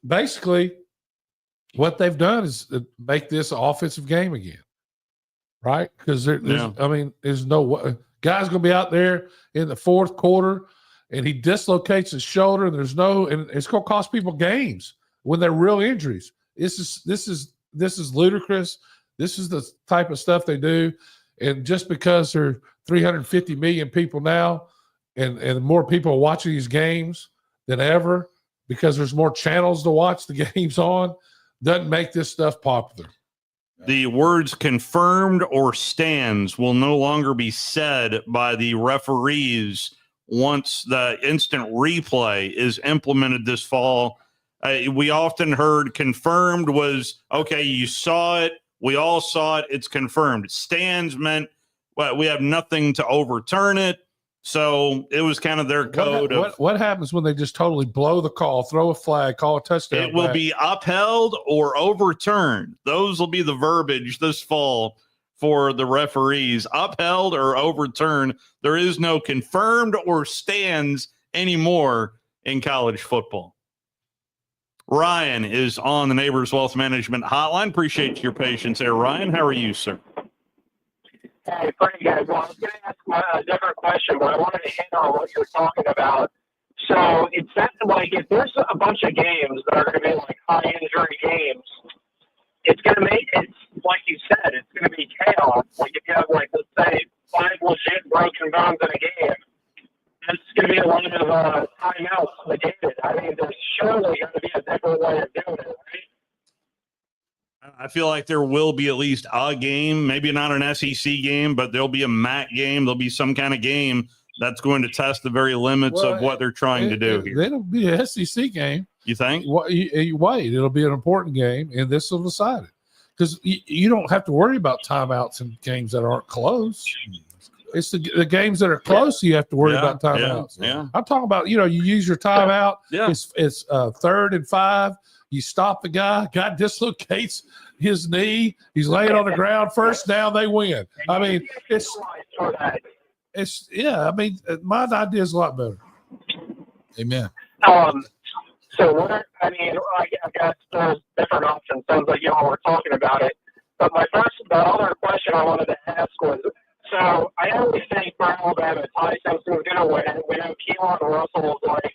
S9: basically, what they've done is make this an offensive game again, right? Because there's no way. Guy's going to be out there in the fourth quarter, and he dislocates his shoulder, and and it's going to cost people games when they're real injuries. This is ludicrous. This is the type of stuff they do. And just because there are 350 million people now and more people watching these games than ever because there's more channels to watch the games on, doesn't make this stuff popular.
S15: The words confirmed or stands will no longer be said by the referees once the instant replay is implemented this fall. We often heard confirmed was, okay, you saw it. We all saw it. It's confirmed. Stands meant we have nothing to overturn it. So it was kind of their code.
S9: What happens when they just totally blow the call, throw a flag, call a touchdown?
S15: It will be upheld or overturned. Those will be the verbiage this fall for the referees. Upheld or overturned. There is no confirmed or stands anymore in college football. Ryan is on the Neighbors Wealth Management Hotline. Appreciate your patience there, Ryan. How are you, sir?
S3: Hey, pretty good. Well, I was going to ask a different question, but I wanted to hit on what you're talking about. So it's like if there's a bunch of games that are going to be like high injury games, it's going to make it, like you said, it's going to be chaos. Like if you have, like, let's say 5 legit broken bones in a game, it's going to be a lot of timeouts negated. I mean, there's surely going to be a different way of doing it, right?
S15: I feel like there will be at least a game, maybe not an SEC game, but there'll be a MAC game. There'll be some kind of game that's going to test the very limits of what they're trying to do here.
S9: It'll be an SEC game.
S15: You think?
S9: You wait. It'll be an important game, and this will decide it. Because you don't have to worry about timeouts in games that aren't close. It's the games that are close you have to worry about timeouts.
S15: Yeah.
S9: I'm talking about, you use your timeout.
S15: Yeah.
S9: It's 3rd and 5. You stop the guy dislocates his knee. He's laying on the ground. First down, they win. I mean, my idea is a lot better.
S14: Amen.
S3: So what? I mean, I guess there's different options. Sounds like y'all were talking about it. But the other question I wanted to ask was, so I always think for Alabama, Ty Simpson's going to win. We know Keelan Russell is like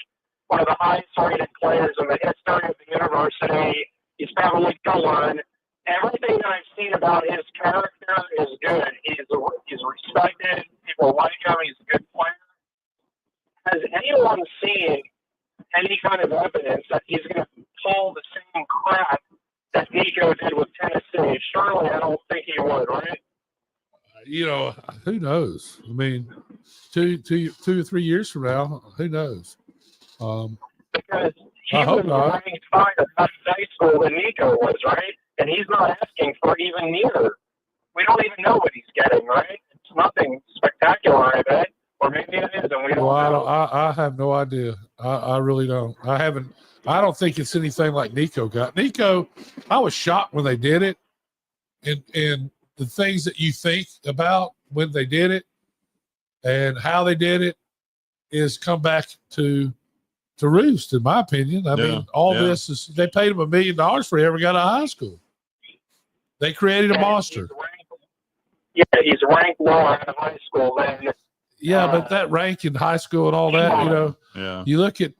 S3: one of the highest rated players in the history of the university. He's probably going to learn. Everything that I've seen about his character is good. He's respected. People like him. He's a good player. Has anyone seen any kind of evidence that he's going to pull the same crap that Nico did with Tennessee? Surely I don't think he would, right?
S9: Who knows? I mean, two or 3 years from now, who knows?
S3: Because he
S9: I hope
S3: was
S9: not.
S3: ranked higher at high school than Nico was, right? And he's not asking for even neither. We don't even know what he's getting, right? It's nothing spectacular, I bet. Or maybe it is, and we don't know.
S9: I have no idea. I really don't. I don't think it's anything like Nico got. Nico, I was shocked when they did it, and the things that you think about when they did it and how they did it is come back to roost, in my opinion. I mean, this is, they paid him $1 million for he ever got out of high school. They created a monster.
S3: He's ranked low out of high school. Then,
S9: but that rank in high school and all that, you look at,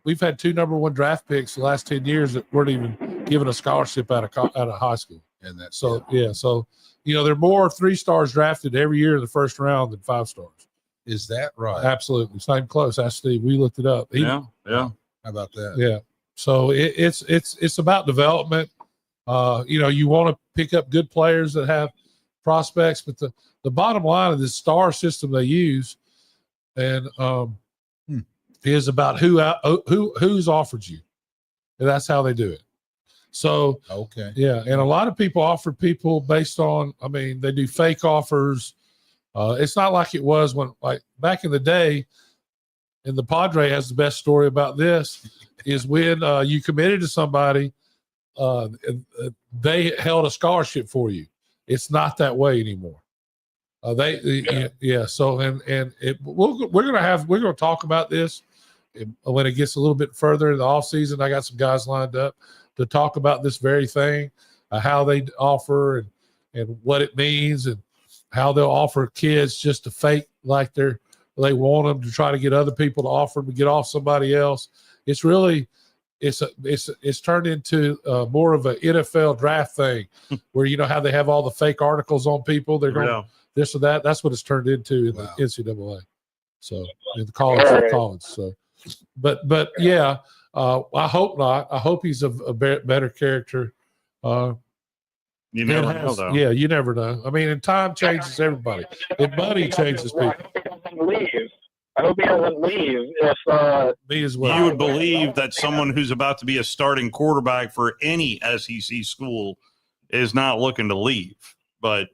S9: we've had 2 number 1 draft picks the last 10 years that weren't even given a scholarship out of high school.
S14: And that's
S9: so, there are more 3-stars drafted every year in the first round than 5-stars.
S14: Is that right?
S9: Absolutely. Same close. Ask Steve. We looked it up.
S14: How about that?
S9: Yeah. So it's about development. You want to pick up good players that have prospects, but the bottom line of this star system they use and is about who's offered you. And that's how they do it. So, and a lot of people offer people based on, they do fake offers. It's not like it was when, like back in the day, and the Padre has the best story about this, is when you committed to somebody, they held a scholarship for you. It's not that way anymore. So we're going to talk about this when it gets a little bit further in the off season. I got some guys lined up to talk about this very thing, how they offer and what it means, and how they'll offer kids just to fake like they want them to try to get other people to offer them to get off somebody else. It's really, it's turned into more of an NFL draft thing where, how they have all the fake articles on people. They're going this or that. That's what it's turned into in the NCAA. So in the college. So, but I hope not. I hope he's a better character.
S15: You never know, though.
S9: Yeah, you never know. And time changes everybody. And money changes people.
S3: I hope he doesn't leave. If
S9: me as well.
S15: You would believe that someone who's about to be a starting quarterback for any SEC school is not looking to leave, but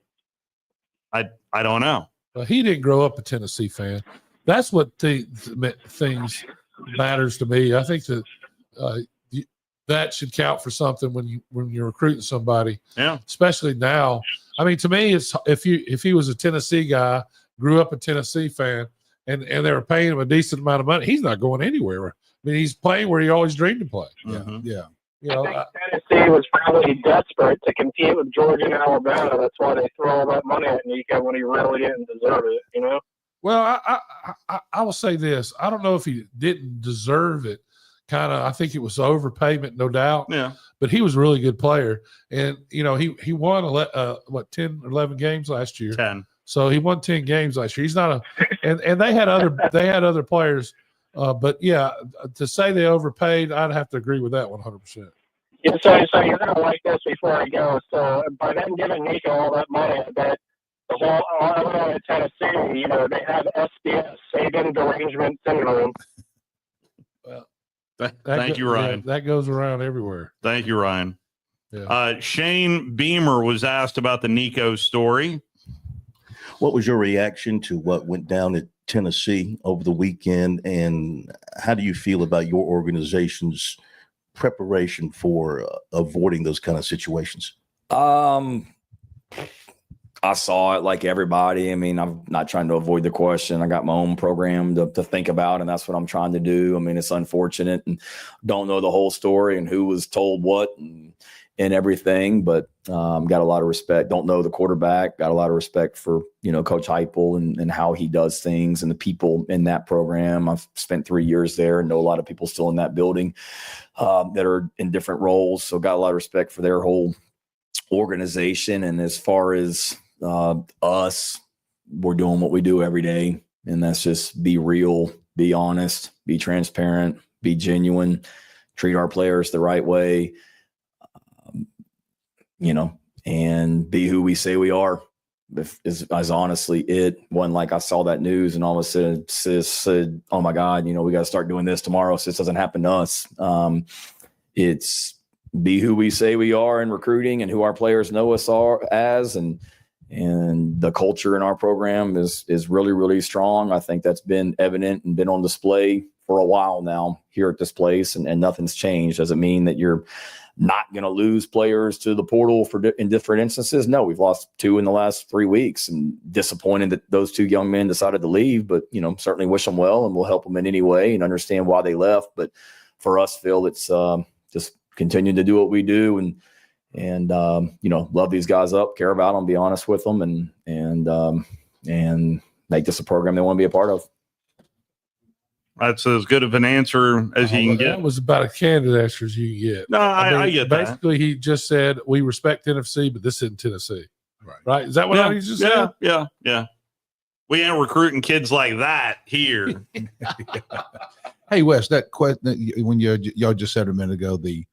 S15: I don't know.
S9: Well, he didn't grow up a Tennessee fan. That's what things matters to me. I think that that should count for something when you're recruiting somebody.
S15: Yeah.
S9: Especially now. To me, it's if he was a Tennessee guy, grew up a Tennessee fan, and they were paying him a decent amount of money, he's not going anywhere. He's playing where he always dreamed to play.
S14: Yeah.
S3: I think Tennessee was probably desperate to compete with Georgia and Alabama. That's why they threw all that money at Nico when he really didn't deserve it.
S9: Well, I will say this. I don't know if he didn't deserve it. I think it was overpayment, no doubt.
S15: Yeah.
S9: But he was a really good player. And, he won, 10 or 11 games last year.
S15: 10.
S9: So he won 10 games last year. He's not and they had other players. But yeah, to say they overpaid, I'd have to agree with that 100%.
S3: Yeah, so you're going to like this before I go. So by them giving Nico all that money, I bet the whole Illinois and Tennessee, they have SBS, Saban Derangement Syndrome.
S9: Well,
S15: thank you, Ryan.
S9: That goes around everywhere.
S15: Thank you, Ryan.
S9: Yeah.
S15: Shane Beamer was asked about the Nico story.
S4: What was your reaction to what went down at Tennessee over the weekend, and how do you feel about your organization's preparation for avoiding those kind of situations?
S16: I saw it like everybody. I'm not trying to avoid the question. I got my own program to think about, and that's what I'm trying to do. It's unfortunate and don't know the whole story and who was told what. And, in everything, but got a lot of respect. Don't know the quarterback. Got a lot of respect for, Coach Heupel and how he does things and the people in that program. I've spent 3 years there and know a lot of people still in that building that are in different roles. So got a lot of respect for their whole organization. And as far as us, we're doing what we do every day. And that's just be real, be honest, be transparent, be genuine, treat our players the right way, and be who we say we are. Is honestly it. One, like I saw that news and all of a sudden said, oh my God, we got to start doing this tomorrow so this doesn't happen to us. It's be who we say we are in recruiting and who our players know us as, and the culture in our program is really, really strong. I think that's been evident and been on display for a while now here at this place, and nothing's changed. Does it mean that you're not going to lose players to the portal in different instances? No, we've lost 2 in the last 3 weeks, and disappointed that those 2 young men decided to leave, but certainly wish them well and we'll help them in any way and understand why they left. But for us, Phil, it's just continue to do what we do and love these guys up, care about them, be honest with them, and make this a program they want to be a part of.
S15: That's as good of an answer as you can get.
S9: That was about as candid answer as you can get.
S15: No, I get that.
S9: Basically, he just said, we respect Tennessee, but this isn't Tennessee. Right? Is that what he just said?
S15: Yeah. We ain't recruiting kids like that here.
S14: Hey, Wes, that question when y'all just said a minute ago, the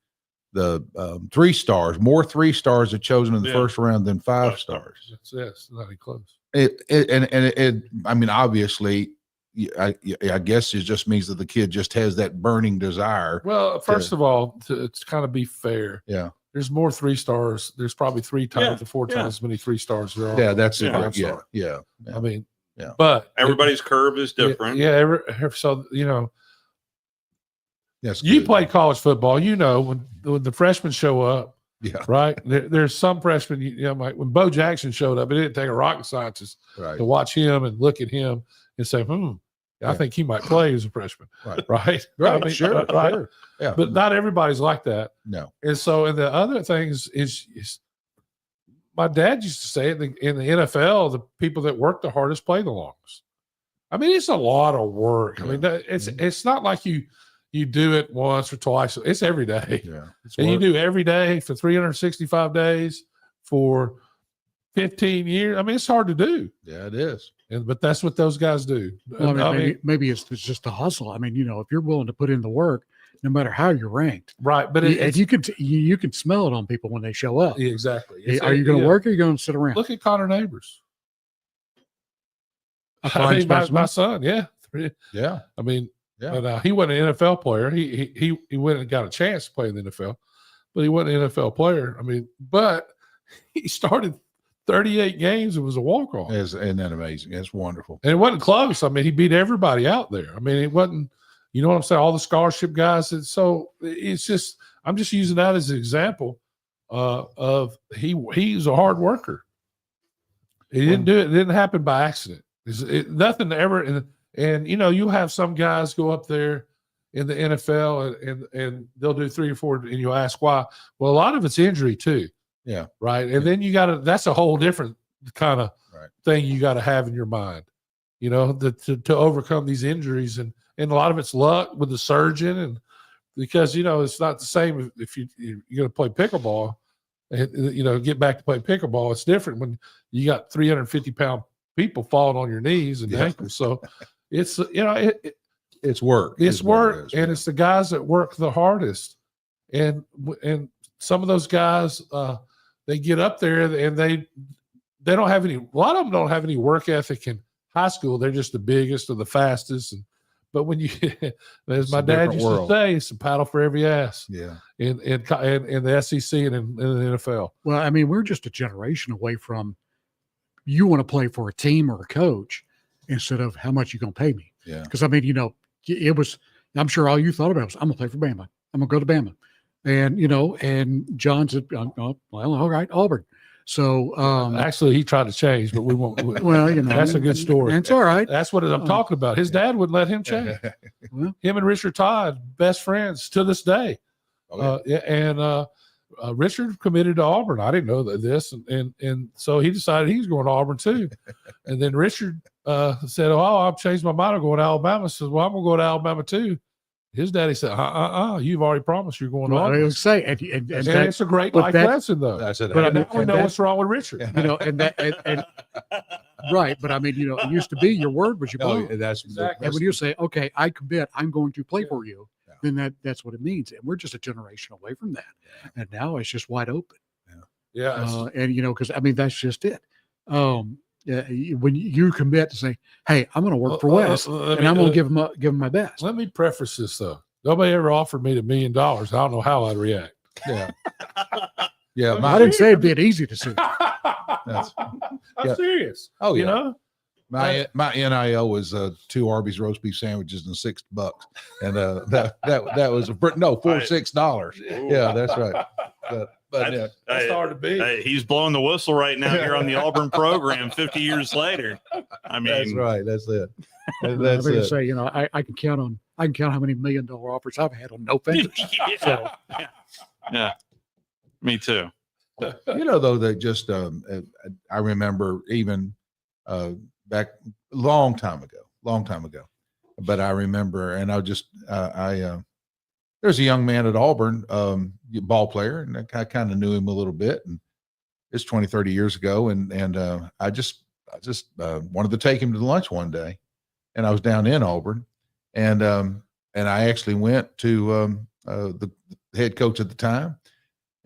S14: 3 stars, more 3 stars are chosen in the first round than 5 stars.
S9: That's not even close.
S14: I mean, obviously, I guess it just means that the kid just has that burning desire.
S9: Well, first of all, to kind of be fair, there's more 3 stars. There's probably 3 times to 4 times as many 3 stars there are.
S14: Yeah, that's it.
S9: Yeah. I mean,
S14: yeah.
S9: But
S15: everybody's curve is different.
S9: Yeah. So you play college football. When the freshmen show up, right? There's some freshmen. Like when Bo Jackson showed up, it didn't take a rocket scientist to watch him and look at him and say, I think he might play as a freshman. Right. I mean,
S14: Sure. Yeah.
S9: But not everybody's like that.
S14: No.
S9: And so, and the other thing is my dad used to say in the NFL, the people that work the hardest play the longest. I mean, it's a lot of work. I mean, it's not like you do it once or twice. It's every day.
S14: Yeah.
S9: And you do every day for 365 days for 15 years. I mean, it's hard to do.
S14: Yeah, it is.
S9: But that's what those guys do.
S1: Well, I mean, maybe it's just a hustle. I mean, if you're willing to put in the work, no matter how you're ranked,
S9: right? But
S1: you can smell it on people when they show up.
S9: Exactly.
S1: Are you going to work or are you going to sit around?
S9: Look at Connor Neighbors. My son, yeah. I mean, but he wasn't an NFL player. He went and got a chance to play in the NFL, but he wasn't an NFL player. I mean, but he started 38 games. It was a walk-on.
S14: Isn't that amazing? It's wonderful.
S9: And it wasn't close. I mean, he beat everybody out there. I mean, it wasn't, you know what I'm saying? All the scholarship guys. And so it's just, I'm just using that as an example of he's a hard worker. He didn't do it. It didn't happen by accident. Nothing ever. And you have some guys go up there in the NFL and they'll do 3 or 4 and you'll ask why. Well, a lot of it's injury too.
S14: Yeah.
S9: Right. And then that's a whole different kind of thing you got to have in your mind, to overcome these injuries. And a lot of it's luck with the surgeon. And because, it's not the same if you're going to play pickleball and, get back to play pickleball. It's different when you got 350-pound people falling on your knees and ankles. So it's,
S14: it's work.
S9: It's work. And it's the guys that work the hardest. And some of those guys, they get up there and they don't have any. A lot of them don't have any work ethic in high school. They're just the biggest or the fastest. But when you, as my dad used to say, it's a paddle for every ass.
S14: Yeah.
S9: In the SEC and in the NFL.
S1: Well, I mean, we're just a generation away from you want to play for a team or a coach instead of how much you're going to pay me.
S14: Yeah.
S1: Because I mean, it was. I'm sure all you thought about was I'm going to play for Bama. I'm going to go to Bama. And, and John said, well, all right, Auburn. So
S9: actually he tried to change, but we won't.
S1: Well,
S9: that's a good story.
S1: It's all right.
S9: That's what I'm talking about. His dad wouldn't let him change. Him and Richard Todd, best friends to this day. Richard committed to Auburn. I didn't know this, and so he decided he was going to Auburn too. And then Richard said, "Oh, I've changed my mind. I'm going to Alabama." Says, "Well, I'm going to go to Alabama too." His daddy said, you've already promised you're going to Auburn.
S1: I would say, and
S9: it's a great life lesson, though. But now we know what's wrong with Richard.
S1: Right. But I mean, it used to be your word was your bond.
S9: Exactly.
S1: And when you say, okay, I commit, I'm going to play for you, then that's what it means. And we're just a generation away from that. Yeah. And now it's just wide open.
S9: Yeah.
S1: And, because I mean, that's just it. When you commit to say, "Hey, I'm going to work for Wes, and I'm going to give him my best."
S9: Let me preface this though. Nobody ever offered me $1 million. I don't know how I'd react.
S14: Yeah.
S1: I didn't say it'd be easy to see.
S9: I'm serious.
S14: Oh,
S9: you
S14: yeah.
S9: know,
S14: My NIL was 2 Arby's roast beef sandwiches and $6, and that was $6. Yeah, that's right. But
S9: that's hard to beat.
S15: He's blowing the whistle right now here on the Auburn program 50 years later. I mean,
S14: that's right. That's it.
S1: I'm going to say, I can count how many $1 million offers I've had on no fingers.
S15: Yeah. Me too.
S14: Though, that just I remember even back long time ago, but I remember, and there's a young man at Auburn, ball player, and I kind of knew him a little bit, and it's 20, 30 years ago. And I just wanted to take him to lunch one day, and I was down in Auburn, and I actually went to the head coach at the time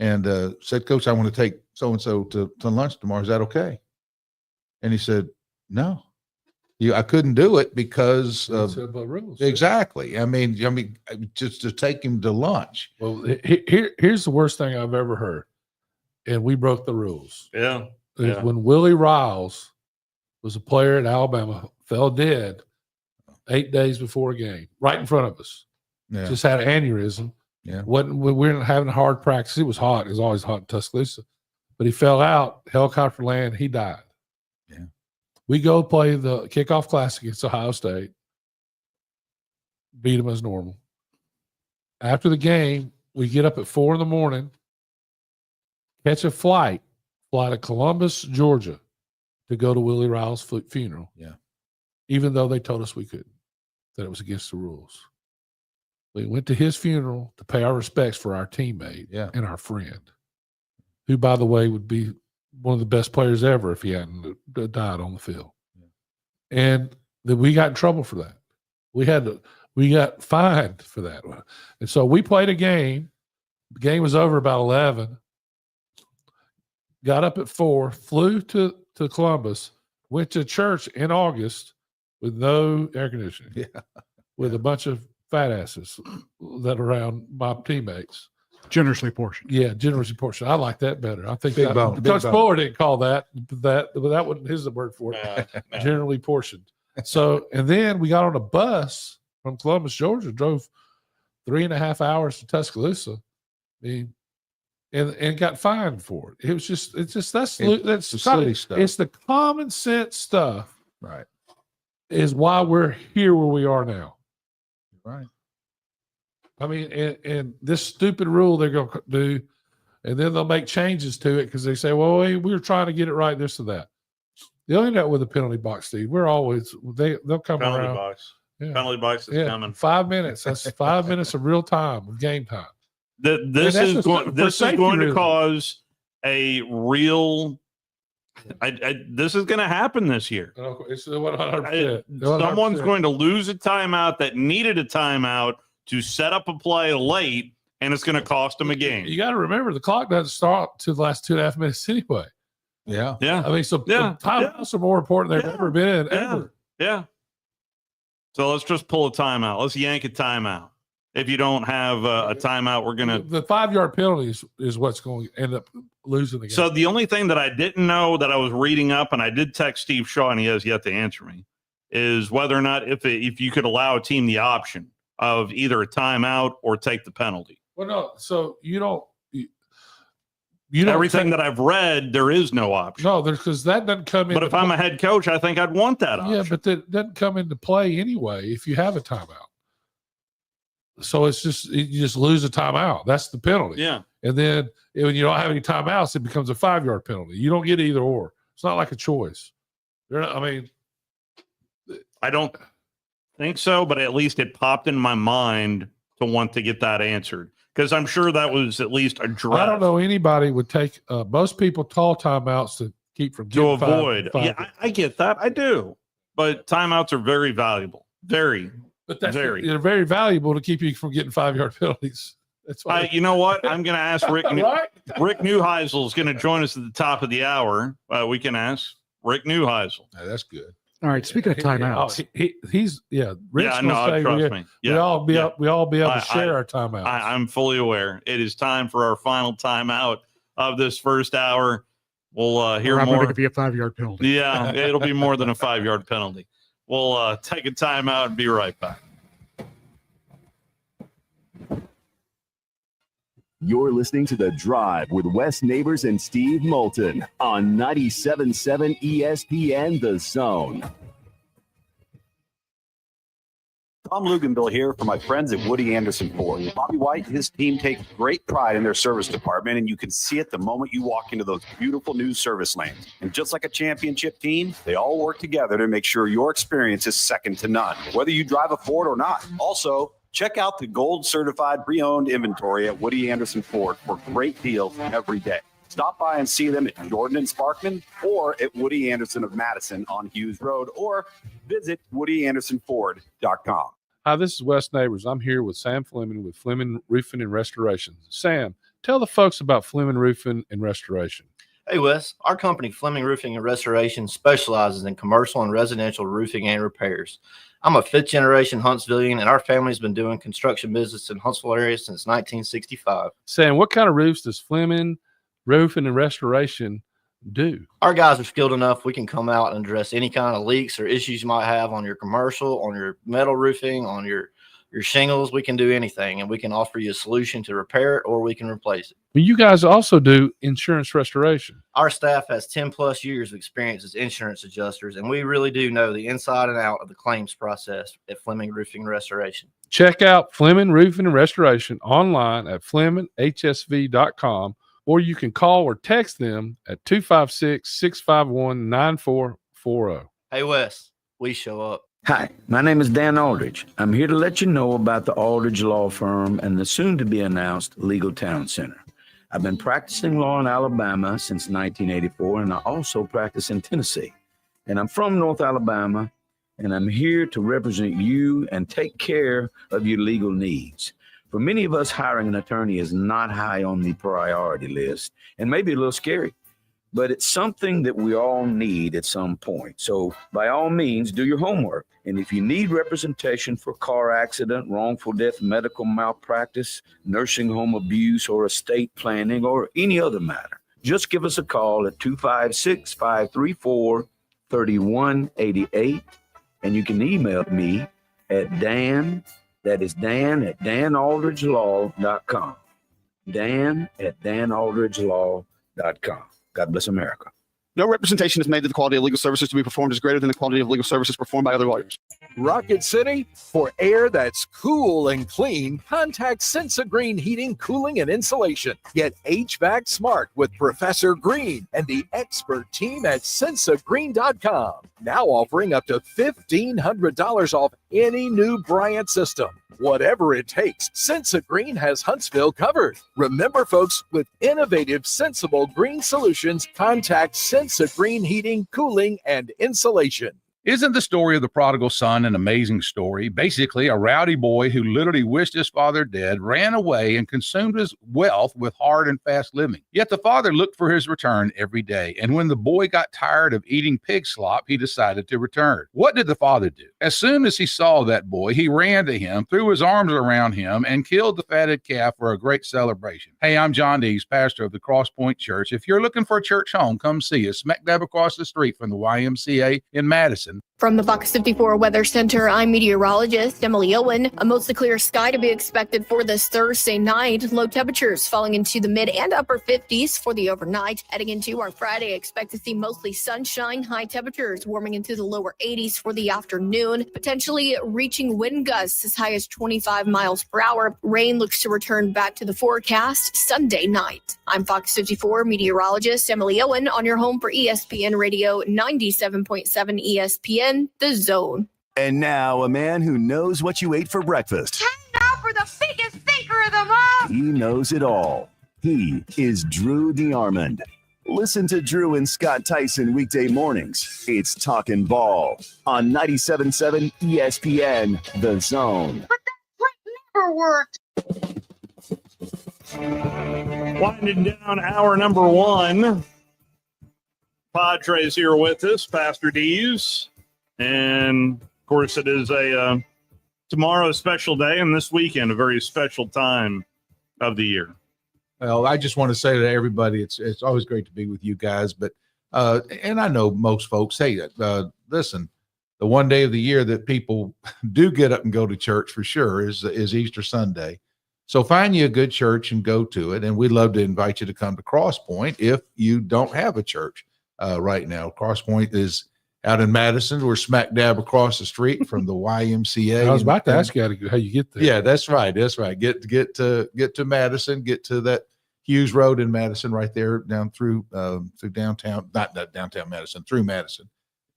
S14: and said, "Coach, I want to take so-and-so to lunch tomorrow. Is that okay?" And he said, "No. I couldn't do it because of
S9: rules."
S14: Exactly. I mean, just to take him to lunch.
S9: Well, here's the worst thing I've ever heard, and we broke the rules.
S15: Yeah.
S9: When Willie Riles was a player at Alabama, fell dead 8 days before a game, right in front of us.
S14: Yeah.
S9: Just had an aneurysm.
S14: Yeah.
S9: We weren't having hard practice. It was hot. It was always hot in Tuscaloosa, but he fell out. Helicopter land. He died. We go play the kickoff classic against Ohio State, beat them as normal. After the game, we get up at 4 a.m, catch a fly to Columbus, Georgia, to go to Willie Riles' funeral.
S14: Yeah.
S9: Even though they told us we couldn't, that it was against the rules. We went to his funeral to pay our respects for our teammate and our friend, who, by the way, would be one of the best players ever if he hadn't died on the field. And then we got in trouble for that. We got fined for that one. And so we played a game. The game was over about 11. Got up at 4, flew to Columbus, went to church in August with no air conditioning, with a bunch of fat asses that around my teammates.
S1: Generously portioned.
S9: Yeah, generously portioned. I like that better. I think
S14: Big bone,
S9: Coach
S14: big
S9: Fuller didn't call that wasn't his word for it. Generally portioned. So, and then we got on a bus from Columbus, Georgia, drove 3.5 hours to Tuscaloosa, and got fined for it. It's just that's
S14: silly stuff.
S9: It's the common sense stuff,
S14: right?
S9: Is why we're here where we are now,
S14: right?
S9: I mean, and this stupid rule they're going to do, and then they'll make changes to it because they say, well, we were trying to get it right, this or that. They'll end up with a penalty box, Steve. They'll come
S15: penalty
S9: around.
S15: Box.
S9: Yeah.
S15: Penalty box is coming.
S9: 5 minutes. That's 5 minutes of real time, of game time.
S15: This is going to cause a real. This is going to happen this year.
S9: It's 100%.
S15: Someone's going to lose a timeout that needed a timeout to set up a play late, and it's going to cost them a game.
S9: You got to remember the clock doesn't start to the last 2.5 minutes anyway.
S14: Yeah.
S9: I mean, so timeouts are more important than they've ever been ever.
S15: Yeah. So let's just pull a timeout. Let's yank a timeout. If you don't have a timeout, we're going to.
S9: The 5-yard penalty is what's going to end up losing the game.
S15: So the only thing that I didn't know that I was reading up, and I did text Steve Shaw, and he has yet to answer me, is whether or not if you could allow a team the option of either a timeout or take the penalty.
S9: Well, no. So you don't.
S15: Everything that I've read, there is no option.
S9: No, because that doesn't come in.
S15: But if I'm a head coach, I think I'd want that option.
S9: Yeah, but that doesn't come into play anyway if you have a timeout. So it's just you just lose a timeout. That's the penalty.
S15: Yeah.
S9: And then when you don't have any timeouts, it becomes a 5-yard penalty. You don't get either or. It's not like a choice.
S15: I don't think so, but at least it popped in my mind to want to get that answered because I'm sure that was at least addressed.
S9: I don't know anybody would take most people call timeouts to keep from
S15: to
S9: getting
S15: avoid.
S9: five.
S15: Yeah, I get that. I do. But timeouts are very valuable. Very.
S9: But they're
S15: very
S9: valuable to keep you from getting 5-yard penalties. That's why.
S15: You know what? I'm going to ask Rick.
S9: Right?
S15: Rick Neuheisel is going to join us at the top of the hour. We can ask Rick Neuheisel.
S9: Yeah, that's good.
S1: All right. Speaking of timeouts,
S9: He's Rick's
S15: yeah, no,
S9: say
S15: trust me. Yeah,
S9: we all be able to share our timeouts.
S15: I'm fully aware. It is time for our final timeout of this first hour. We'll hear
S1: I'm
S15: more.
S1: going to be a 5-yard penalty.
S15: Yeah, it'll be more than a 5-yard penalty. We'll take a timeout and be right back.
S6: You're listening to The Drive with Wes Neighbors and Steve Moulton on 97.7 ESPN The Zone.
S5: Tom Luganville here for my friends at Woody Anderson Ford. Bobby White and his team take great pride in their service department, and you can see it the moment you walk into those beautiful new service lanes. And just like a championship team, they all work together to make sure your experience is second to none, whether you drive a Ford or not. Also, check out the gold certified pre-owned inventory at Woody Anderson Ford for great deals every day. Stop by and see them at Jordan and Sparkman or at Woody Anderson of Madison on Hughes Road, or visit WoodyAndersonFord.com.
S9: Hi, this is Wes Neighbors. I'm here with Sam Fleming with Fleming Roofing and Restoration. Sam, tell the folks about Fleming Roofing and Restoration.
S10: Hey, Wes. Our company, Fleming Roofing and Restoration, specializes in commercial and residential roofing and repairs. I'm a fifth-generation Huntsvillian, and our family's been doing construction business in Huntsville area since 1965.
S9: Sam, what kind of roofs does Fleming Roofing and Restoration do?
S10: Our guys are skilled enough. We can come out and address any kind of leaks or issues you might have on your commercial, on your metal roofing, on your shingles. We can do anything, and we can offer you a solution to repair it, or we can replace it.
S9: You guys also do insurance restoration.
S10: Our staff has 10 plus years of experience as insurance adjusters, and we really do know the inside and out of the claims process at Fleming Roofing and Restoration.
S9: Check out Fleming Roofing and Restoration online at FlemingHSV.com, or you can call or text them at 256-651-9440.
S10: Hey, Wes, we show up.
S12: Hi, my name is Dan Aldridge. I'm here to let you know about the Aldridge Law Firm and the soon-to-be-announced Legal Town Center. I've been practicing law in Alabama since 1984, and I also practice in Tennessee. And I'm from North Alabama, and I'm here to represent you and take care of your legal needs. For many of us, hiring an attorney is not high on the priority list and maybe a little scary, but it's something that we all need at some point. So by all means, do your homework. And if you need representation for car accident, wrongful death, medical malpractice, nursing home abuse, or estate planning, or any other matter, just give us a call at 256-534-3188. And you can email me at Dan, that is Dan at danaldridgelaw.com. Dan at danaldridgelaw.com. God bless America.
S13: No representation is made that the quality of legal services to be performed is greater than the quality of legal services performed by other lawyers.
S23: Rocket City, for air that's cool and clean, contact Sensa Green Heating, Cooling, and Insulation. Get HVAC smart with Professor Green and the expert team at sensagreen.com. Now offering up to $1,500 off any new Bryant system. Whatever it takes, Sensa Green has Huntsville covered. Remember, folks, with innovative, sensible green solutions, contact Sensa Green Heating, Cooling, and Insulation.
S17: Isn't the story of the prodigal son an amazing story? Basically, a rowdy boy who literally wished his father dead, ran away, and consumed his wealth with hard and fast living. Yet the father looked for his return every day, and when the boy got tired of eating pig slop, he decided to return. What did the father do? As soon as he saw that boy, he ran to him, threw his arms around him, and killed the fatted calf for a great celebration. Hey, I'm John Dees, pastor of the Cross Point Church. If you're looking for a church home, come see us, smack dab across the street from the YMCA in Madison.
S11: From the Fox 54 Weather Center, I'm meteorologist Emily Owen. A mostly clear sky to be expected for this Thursday night. Low temperatures falling into the mid and upper 50s for the overnight. Heading into our Friday, expect to see mostly sunshine. High temperatures warming into the lower 80s for the afternoon, potentially reaching wind gusts as high as 25 miles per hour. Rain looks to return back to the forecast Sunday night. I'm Fox 54 meteorologist Emily Owen on your home for ESPN Radio 97.7 ESPN. The Zone.
S6: And now a man who knows what you ate for breakfast.
S18: Now for the biggest thinker of them all.
S6: He knows it all. He is Drew DeArmond. Listen to Drew and Scott Tyson weekday mornings. It's Talkin' Ball on 97.7 ESPN, The Zone.
S18: But that never worked.
S15: Winding down hour number one. Padres here with us, Pastor D's. And, of course, it is tomorrow a special day, and this weekend a very special time of the year.
S14: Well, I just want to say to everybody, it's always great to be with you guys. But and I know most folks, hey, listen, the one day of the year that people do get up and go to church for sure is Easter Sunday. So find you a good church and go to it. And we'd love to invite you to come to Cross Point if you don't have a church right now. Cross Point is out in Madison. We're smack dab across the street from the YMCA.
S9: I was about to ask you how you get there.
S14: Yeah, that's right. That's right. Get to Madison, get to that Hughes Road in Madison right there down through downtown, not downtown Madison, through Madison.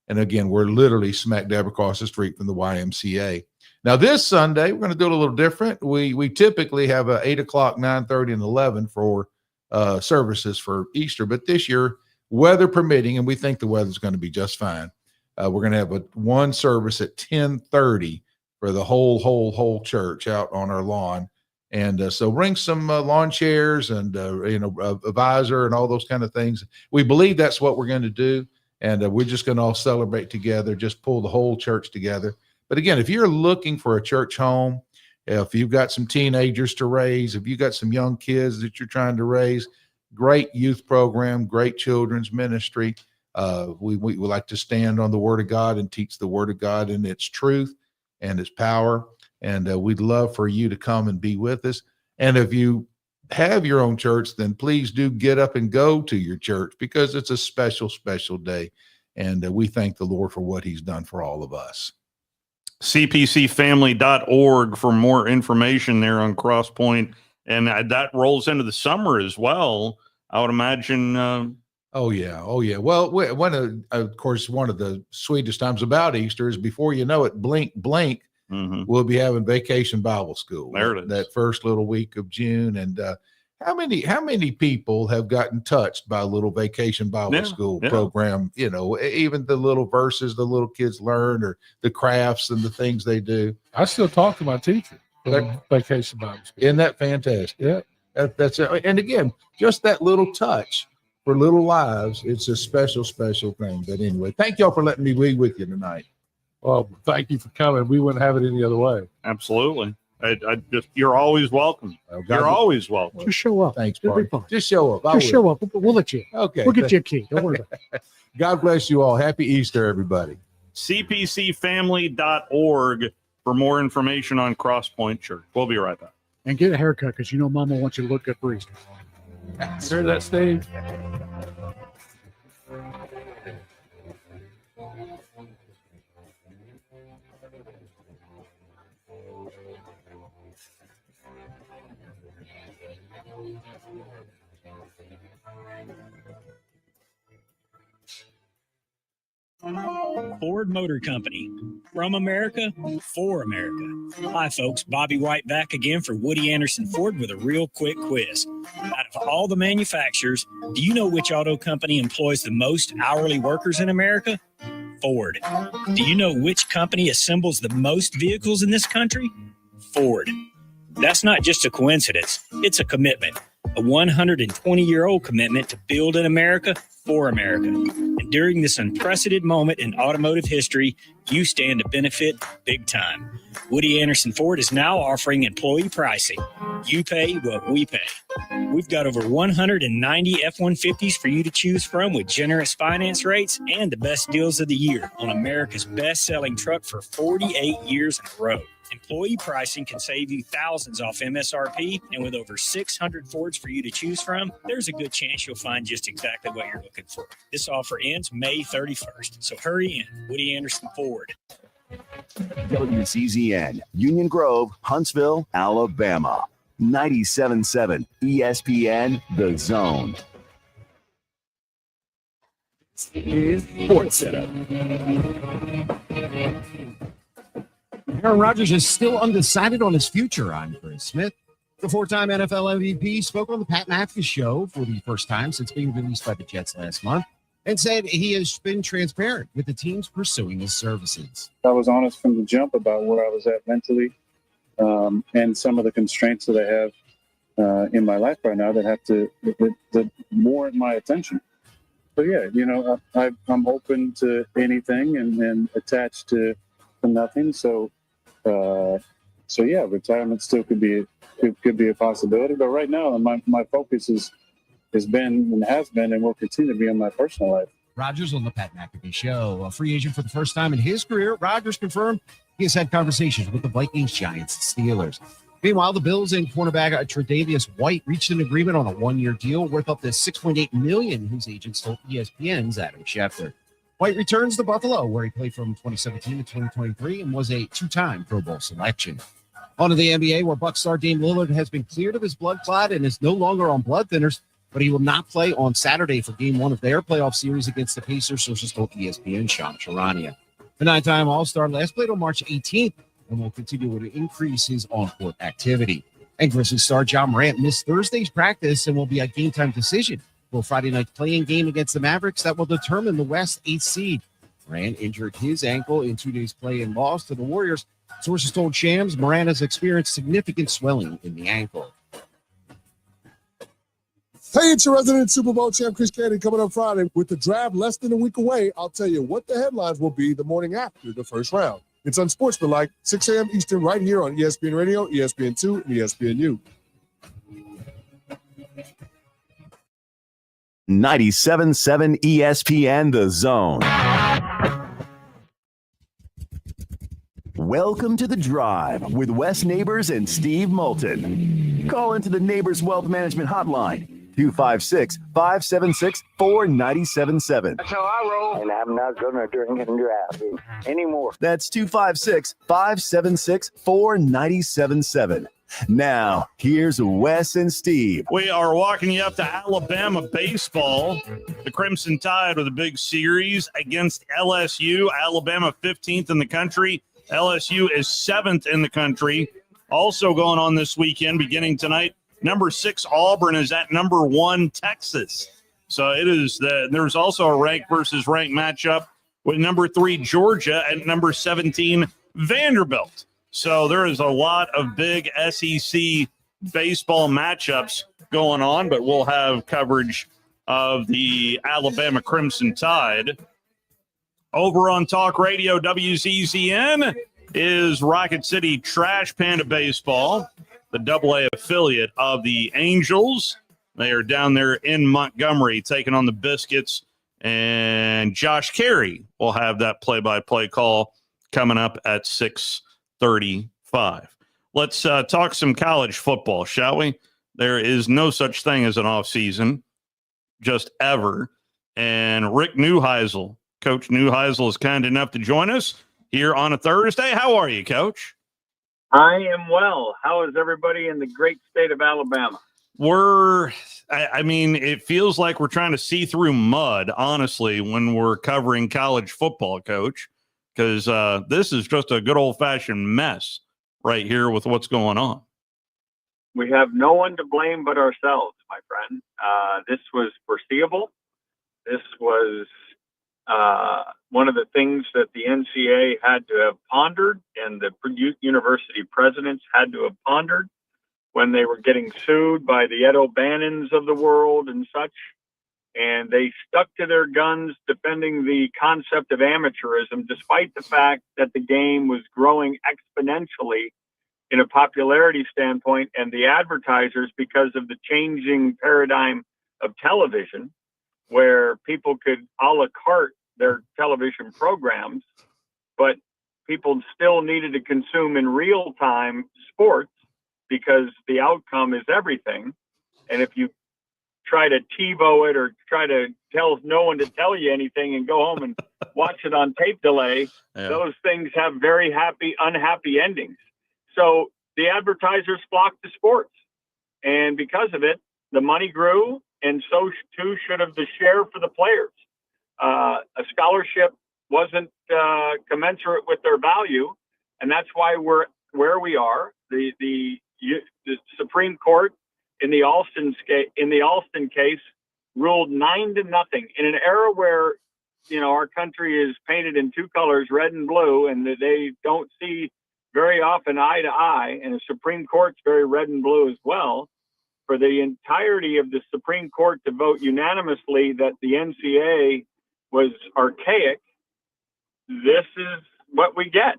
S14: And again, we're literally smack dab across the street from the YMCA. Now this Sunday, we're going to do it a little different. We typically have a 8 o'clock, 9:30, and 11 for services for Easter, but this year, weather permitting, and we think the weather's going to be just fine. We're going to have one service at 10:30 for the whole church out on our lawn. And so bring some lawn chairs and, a visor and all those kind of things. We believe that's what we're going to do. And we're just going to all celebrate together, just pull the whole church together. But again, if you're looking for a church home, if you've got some teenagers to raise, if you've got some young kids that you're trying to raise, great youth program, great children's ministry. We like to stand on the Word of God and teach the Word of God and its truth and its power. And we'd love for you to come and be with us. And if you have your own church, then please do get up and go to your church because it's a special, special day. And we thank the Lord for what he's done for all of us.
S15: CPCfamily.org for more information there on Crosspoint. And that rolls into the summer as well, I would imagine.
S14: Oh, yeah. Well, of course, one of the sweetest times about Easter is before you know it, blink, we'll be having Vacation Bible School.
S15: There it is.
S14: That first little week of June. And how many people have gotten touched by a little Vacation Bible School program? Even the little verses the little kids learn or the crafts and the things they do.
S9: I still talk to my teacher. Vacation Bible School.
S14: Isn't that fantastic?
S9: Yeah.
S14: That's it. And again, just that little touch for little lives. It's a special, special thing. But anyway, thank y'all for letting me be with you tonight.
S9: Well, thank you for coming. We wouldn't have it any other way.
S15: Absolutely. You're always welcome. You're always welcome.
S1: Just show up.
S14: Thanks,
S1: It'll be
S14: Bart.
S1: fun.
S14: Just show up.
S1: Just show up. We'll let you.
S14: Okay.
S1: We'll get you a key. Don't worry about it.
S14: God bless you all. Happy Easter, everybody.
S15: CPCfamily.org for more information on Crosspoint Church. We'll be right back.
S1: And get a haircut because Mama wants you to look good for Easter.
S9: Hear that, Steve?
S19: Ford Motor Company. From America, for America. Hi, folks. Bobby White back again for Woody Anderson Ford with a real quick quiz. Out of all the manufacturers, do you know which auto company employs the most hourly workers in America? Ford. Do you know which company assembles the most vehicles in this country? Ford. That's not just a coincidence. It's a commitment. A 120-year-old commitment to build in America for America. And during this unprecedented moment in automotive history, you stand to benefit big time. Woody Anderson Ford is now offering employee pricing. You pay what we pay. We've got over 190 F-150s for you to choose from with generous finance rates and the best deals of the year on America's best-selling truck for 48 years in a row. Employee pricing can save you thousands off MSRP, and with over 600 Fords for you to choose from, there's a good chance you'll find just exactly what you're looking for. This offer ends May 31st, so hurry in. Woody Anderson Ford.
S6: WCZN, Union Grove, Huntsville, Alabama. 97.7 ESPN, The Zone.
S23: Is Sports Center.
S7: Aaron Rodgers is still undecided on his future. I'm Chris Smith. The four-time NFL MVP spoke on the Pat McAfee show for the first time since being released by the Jets last month and said he has been transparent with the teams pursuing his services.
S8: I was honest from the jump about where I was at mentally and some of the constraints that I have in my life right now that have that warrant my attention. But yeah, I'm open to anything and attached to nothing. So yeah, retirement still could be a possibility. But right now, my focus has been and will continue to be on my personal life.
S7: Rodgers on the Pat McAfee show, a free agent for the first time in his career. Rodgers confirmed he has had conversations with the Vikings, Giants, and Steelers. Meanwhile, the Bills and cornerback Tre'Davious White reached an agreement on a one-year deal worth up to $6.8 million, whose agents told ESPN's Adam Schefter. White returns to Buffalo, where he played from 2017 to 2023 and was a two-time Pro Bowl selection. On to the NBA, where Bucks star Dame Lillard has been cleared of his blood clot and is no longer on blood thinners, but he will not play on Saturday for Game 1 of their playoff series against the Pacers, sources told ESPN Sham Charania. The nine-time All-Star last played on March 18th and will continue to increase his on-court activity. And Grizzlies star John Morant missed Thursday's practice and will be a game-time decision for Friday night's playing game against the Mavericks that will determine the West 8th seed. Morant injured his ankle in 2 days' play and lost to the Warriors. Sources told Shams Morant has experienced significant swelling in the ankle.
S20: Hey, it's your resident Super Bowl champ, Chris Candy, coming up Friday. With the draft less than a week away, I'll tell you what the headlines will be the morning after the first round. It's unsportsmanlike, 6 a.m. Eastern, right here on ESPN Radio, ESPN2, and ESPNU.
S6: 97.7 ESPN, The Zone. Welcome to The Drive with Wes Neighbors and Steve Moulton. Call into the Neighbors Wealth Management Hotline, 256-576-4977.
S21: That's how I roll. And I'm not going to drink and drive anymore.
S6: That's 256-576-4977. Now, here's Wes and Steve.
S15: We are walking you up to Alabama baseball. The Crimson Tide with a big series against LSU. Alabama 15th in the country. LSU is 7th in the country. Also going on this weekend, beginning tonight, number 6 Auburn is at number 1 Texas. So it is there's also a rank versus rank matchup with number 3 Georgia and number 17 Vanderbilt. So there is a lot of big SEC baseball matchups going on, but we'll have coverage of the Alabama Crimson Tide. Over on Talk Radio WCZN is Rocket City Trash Panda Baseball, the AA affiliate of the Angels. They are down there in Montgomery taking on the Biscuits, and Josh Carey will have that play-by-play call coming up at 6:35. Let's talk some college football, shall we? There is no such thing as an off-season, just ever. And Rick Neuheisel, Coach Neuheisel, is kind enough to join us here on a Thursday. How are you, Coach?
S22: I am well. How is everybody in the great state of Alabama?
S15: I mean, it feels like we're trying to see through mud, honestly, when we're covering college football, Coach, because this is just a good old-fashioned mess right here with what's going on.
S22: We have no one to blame but ourselves, my friend. This was foreseeable. This was one of the things that the NCAA had to have pondered and the university presidents had to have pondered when they were getting sued by the Ed O'Bannons of the world and such. and they stuck to their guns defending the concept of amateurism, despite the fact that the game was growing exponentially in a popularity standpoint, and the advertisers, because of the changing paradigm of television, where people could a la carte their television programs, but people still needed to consume in real time sports because the outcome is everything. And if you try to TiVo it or try to tell no one to tell you anything and go home and watch it on tape delay, those things have very unhappy endings. So the advertisers flocked to sports. And because of it, the money grew, and so too should have the share for the players. A scholarship wasn't commensurate with their value, and that's why we're where we are. The Supreme Court in the Alston case ruled 9-0 in an era where, our country is painted in two colors, red and blue, and they don't see very often eye to eye, and the Supreme Court's very red and blue as well. For the entirety of the Supreme Court to vote unanimously that the NCAA was archaic, this is what we get.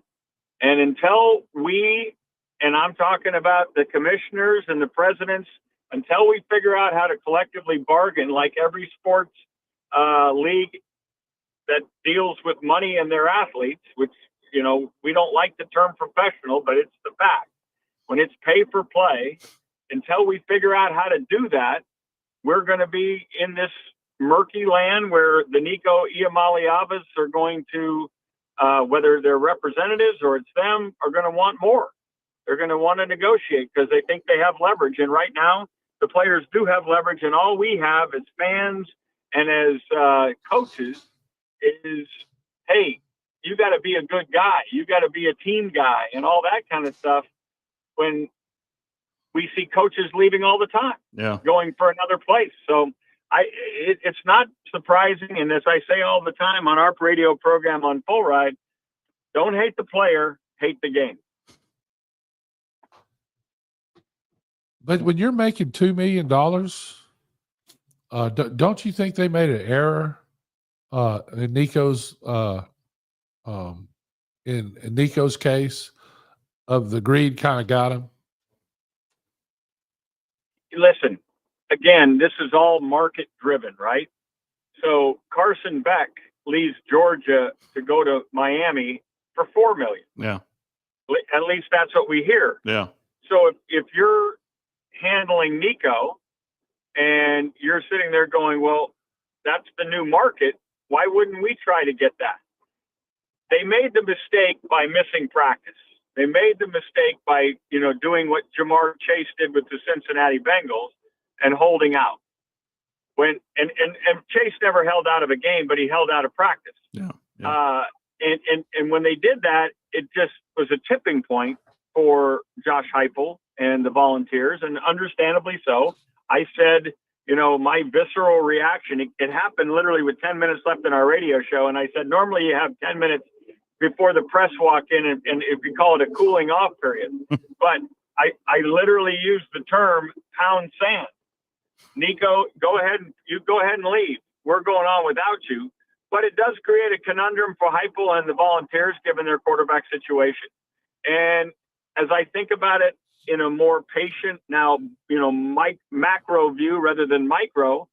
S22: And until and I'm talking about the commissioners and the presidents, until we figure out how to collectively bargain like every sports league that deals with money and their athletes, which, we don't like the term professional, but it's the fact. When it's pay for play, until we figure out how to do that, we're going to be in this murky land where the Nico Iamaleavas are going to, whether they're representatives or it's them, are going to want more. They're going to want to negotiate because they think they have leverage. And right now, the players do have leverage, and all we have as fans and as coaches is, hey, you got to be a good guy. You got to be a team guy and all that kind of stuff. When we see coaches leaving all the time, going for another place. So it's not surprising. And as I say all the time on our radio program on Full Ride, don't hate the player, hate the game.
S9: But when you're making $2 million, don't you think they made an error in Nico's in Nico's case of the greed kind of got him?
S22: Listen, again, this is all market driven, right? So Carson Beck leaves Georgia to go to Miami for $4 million.
S15: Yeah.
S22: At least that's what we hear.
S15: Yeah.
S22: So if you're handling Nico and you're sitting there going, well, that's the new market, why wouldn't we try to get that? They made the mistake by missing practice. They made the mistake by, doing what Jamar Chase did with the Cincinnati Bengals and holding out. And Chase never held out of a game, but he held out of practice. And when they did that, it just was a tipping point for Josh Heupel and the Volunteers, and understandably so. I said, my visceral reaction, it happened literally with 10 minutes left in our radio show. And I said, normally you have 10 minutes before the press walk in, and if you call it a cooling off period. But I literally used the term pound sand. Nico, go ahead and leave. We're going on without you. But it does create a conundrum for Heupel and the Volunteers, given their quarterback situation. And as I think about it in a more patient, now, macro view rather than micro,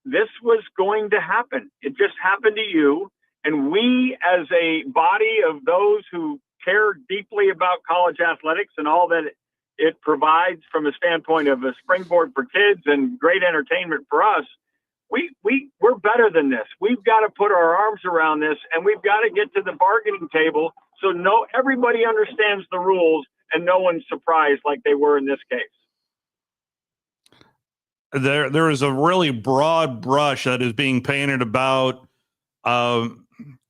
S22: this was going to happen. It just happened to you. And we, as a body of those who care deeply about college athletics and all that it provides from a standpoint of a springboard for kids and great entertainment for us, we're better than this. We've got to put our arms around this, and we've got to get to the bargaining table so everybody understands the rules and no one's surprised like they were in this case.
S15: There is a really broad brush that is being painted about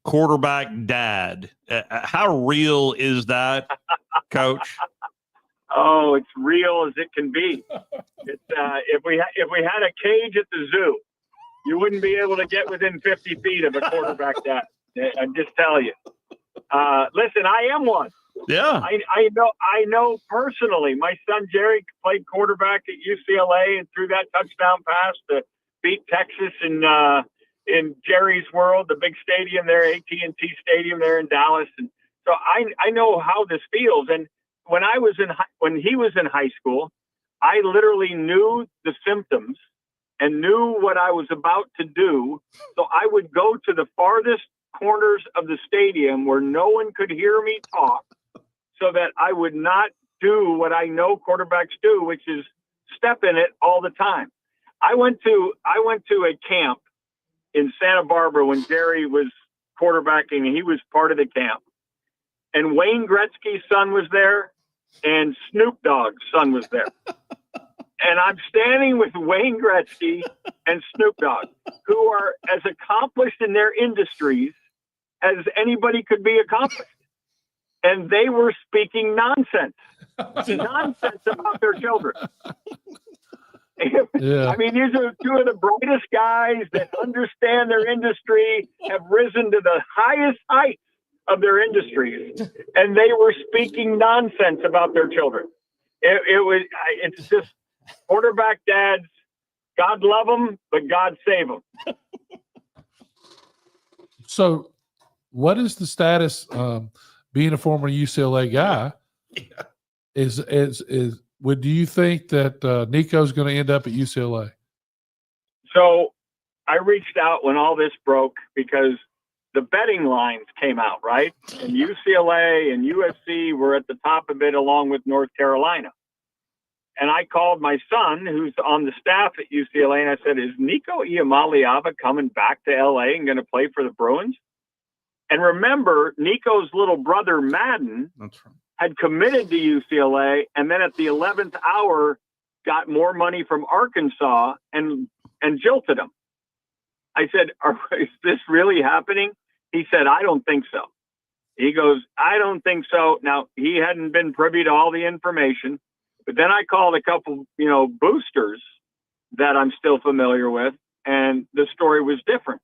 S15: quarterback dad. How real is that, Coach?
S22: Oh, it's real as it can be. It's if we had a cage at the zoo, you wouldn't be able to get within 50 feet of a quarterback dad. I just tell you. Listen, I am one.
S15: Yeah.
S22: I know personally. My son Jerry played quarterback at UCLA and threw that touchdown pass to beat Texas in Jerry's World, the big stadium there, AT&T Stadium there in Dallas. And so I know how this feels. And when he was in high school, I literally knew the symptoms and knew what I was about to do. So I would go to the farthest corners of the stadium where no one could hear me talk so that I would not do what I know quarterbacks do, which is step in it all the time. I went to a camp in Santa Barbara when Jerry was quarterbacking, and he was part of the camp. And Wayne Gretzky's son was there, and Snoop Dogg's son was there. And I'm standing with Wayne Gretzky and Snoop Dogg, who are as accomplished in their industries as anybody could be accomplished. And they were speaking nonsense about their children.
S9: Yeah.
S22: I mean, these are two of the brightest guys that understand their industry, have risen to the highest heights of their industries, and they were speaking nonsense about their children. It's just quarterback dads. God love them, but God save them.
S9: So, what is the status? Being a former UCLA guy, do you think that Nico's going to end up at UCLA?
S22: So I reached out when all this broke because the betting lines came out, right? And UCLA and USC were at the top of it along with North Carolina. And I called my son, who's on the staff at UCLA, and I said, is Nico Iamaleava coming back to LA and going to play for the Bruins? And remember, Nico's little brother, Madden, had committed to UCLA, and then at the 11th hour got more money from Arkansas and jilted him. I said, is this really happening? He said, I don't think so. He goes, I don't think so. Now, he hadn't been privy to all the information, but then I called a couple, boosters that I'm still familiar with, and the story was different.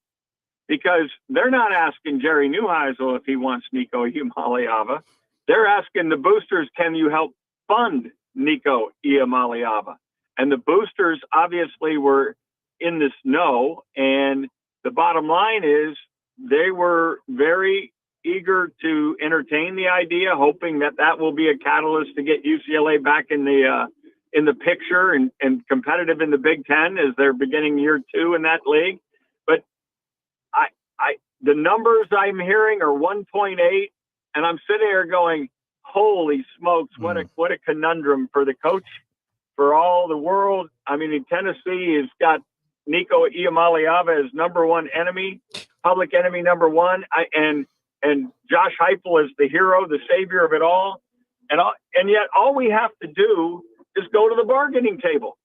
S22: Because they're not asking Jerry Neuheisel if he wants Nico Iamaleava. They're asking the boosters, can you help fund Nico Iamaleava? And the boosters obviously were in this no. And the bottom line is they were very eager to entertain the idea, hoping that will be a catalyst to get UCLA back in the picture and competitive in the Big Ten as they're beginning year 2 in that league. But the numbers I'm hearing are 1.8, and I'm sitting here going, holy smokes, what a conundrum for the coach, for all the world. I mean, in Tennessee has got Nico Iamaleava as number one enemy, public enemy number one, and Josh Heupel is the hero, the savior of it all. And yet all we have to do is go to the bargaining table.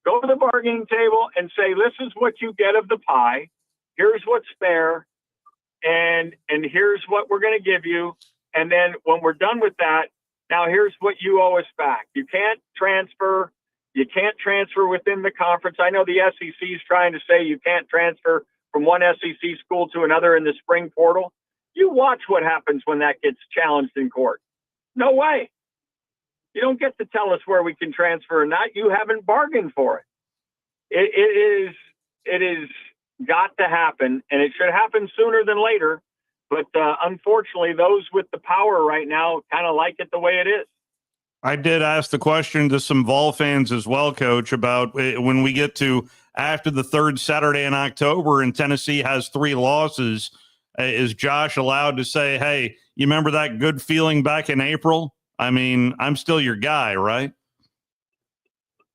S22: Go to the bargaining table and say, this is what you get of the pie. Here's what's fair, and here's what we're going to give you. And then when we're done with that, now here's what you owe us back. You can't transfer. You can't transfer within the conference. I know the SEC is trying to say you can't transfer from one SEC school to another in the spring portal. You watch what happens when that gets challenged in court. No way. You don't get to tell us where we can transfer or not. You haven't bargained for it. It is got to happen, and it should happen sooner than later. But unfortunately, those with the power right now kind of like it the way it is.
S15: I did ask the question to some Vol fans as well, Coach, about when we get to after the third Saturday in October and Tennessee has 3 losses, is Josh allowed to say, hey, you remember that good feeling back in April? I mean, I'm still your guy, right?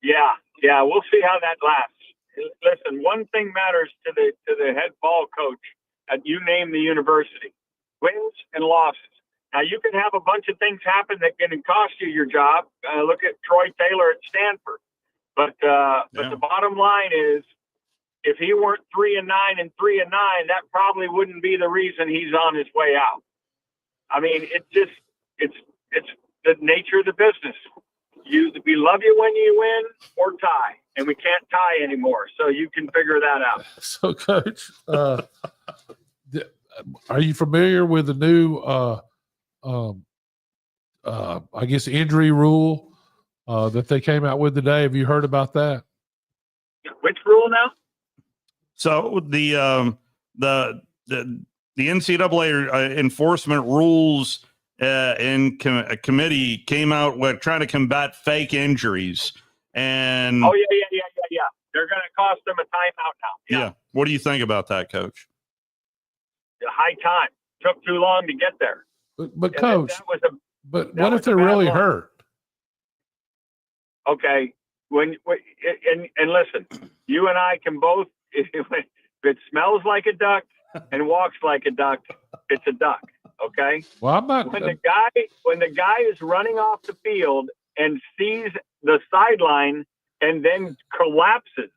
S22: Yeah, we'll see how that lasts. Listen, one thing matters to the head ball coach. You name the university, wins and losses. Now, you can have a bunch of things happen that can cost you your job. Look at Troy Taylor at Stanford. But the bottom line is, if he weren't 3-9 and 3-9, that probably wouldn't be the reason he's on his way out. I mean, it's the nature of the business. We love you when you win or tie, and we can't tie anymore. So you can figure that out.
S9: So, Coach, are you familiar with the new, I guess, injury rule that they came out with today? Have you heard about that?
S22: Which rule now?
S15: So the NCAA enforcement rules committee came out with trying to combat fake injuries. And
S22: yeah. They're going to cost them a timeout now.
S15: Yeah. What do you think about that, Coach?
S22: The high time took too long to get there.
S9: But Coach,
S22: that
S9: what
S22: was
S9: if they're
S22: a bad
S9: really
S22: look.
S9: hurt?
S22: Okay, and listen, you and I can both. If it smells like a duck and walks like a duck, it's a duck. Okay.
S9: Well, I'm not.
S22: When the guy is running off the field and sees the sideline and then collapses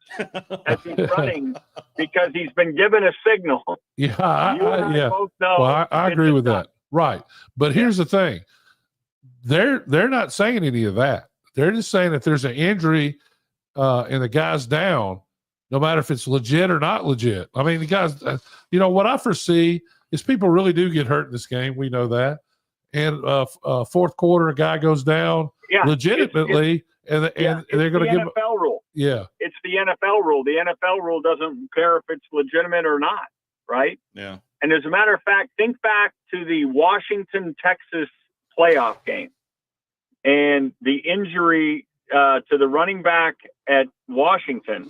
S22: as he's running because he's been given a signal.
S9: Yeah, I
S22: both know.
S9: Well, I agree with that. Right, but here's the thing: they're not saying any of that. They're just saying if there's an injury and the guy's down, no matter if it's legit or not legit. I mean, the guys. What I foresee is people really do get hurt in this game. We know that. And fourth quarter, a guy goes down legitimately, and they're going to give
S22: the NFL rule.
S9: Yeah,
S22: it's the NFL rule. The NFL rule doesn't care if it's legitimate or not, right?
S15: Yeah.
S22: And as a matter of fact, think back to the Washington-Texas playoff game and the injury to the running back at Washington,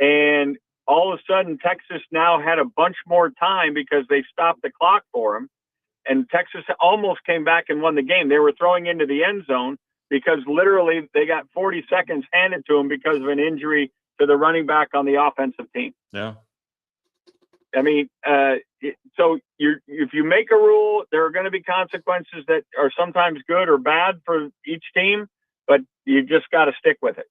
S22: and all of a sudden Texas now had a bunch more time because they stopped the clock for him. And Texas almost came back and won the game. They were throwing into the end zone because literally they got 40 seconds handed to them because of an injury to the running back on the offensive team.
S15: Yeah.
S22: I mean, so if you make a rule, there are going to be consequences that are sometimes good or bad for each team, but you just got to stick with it.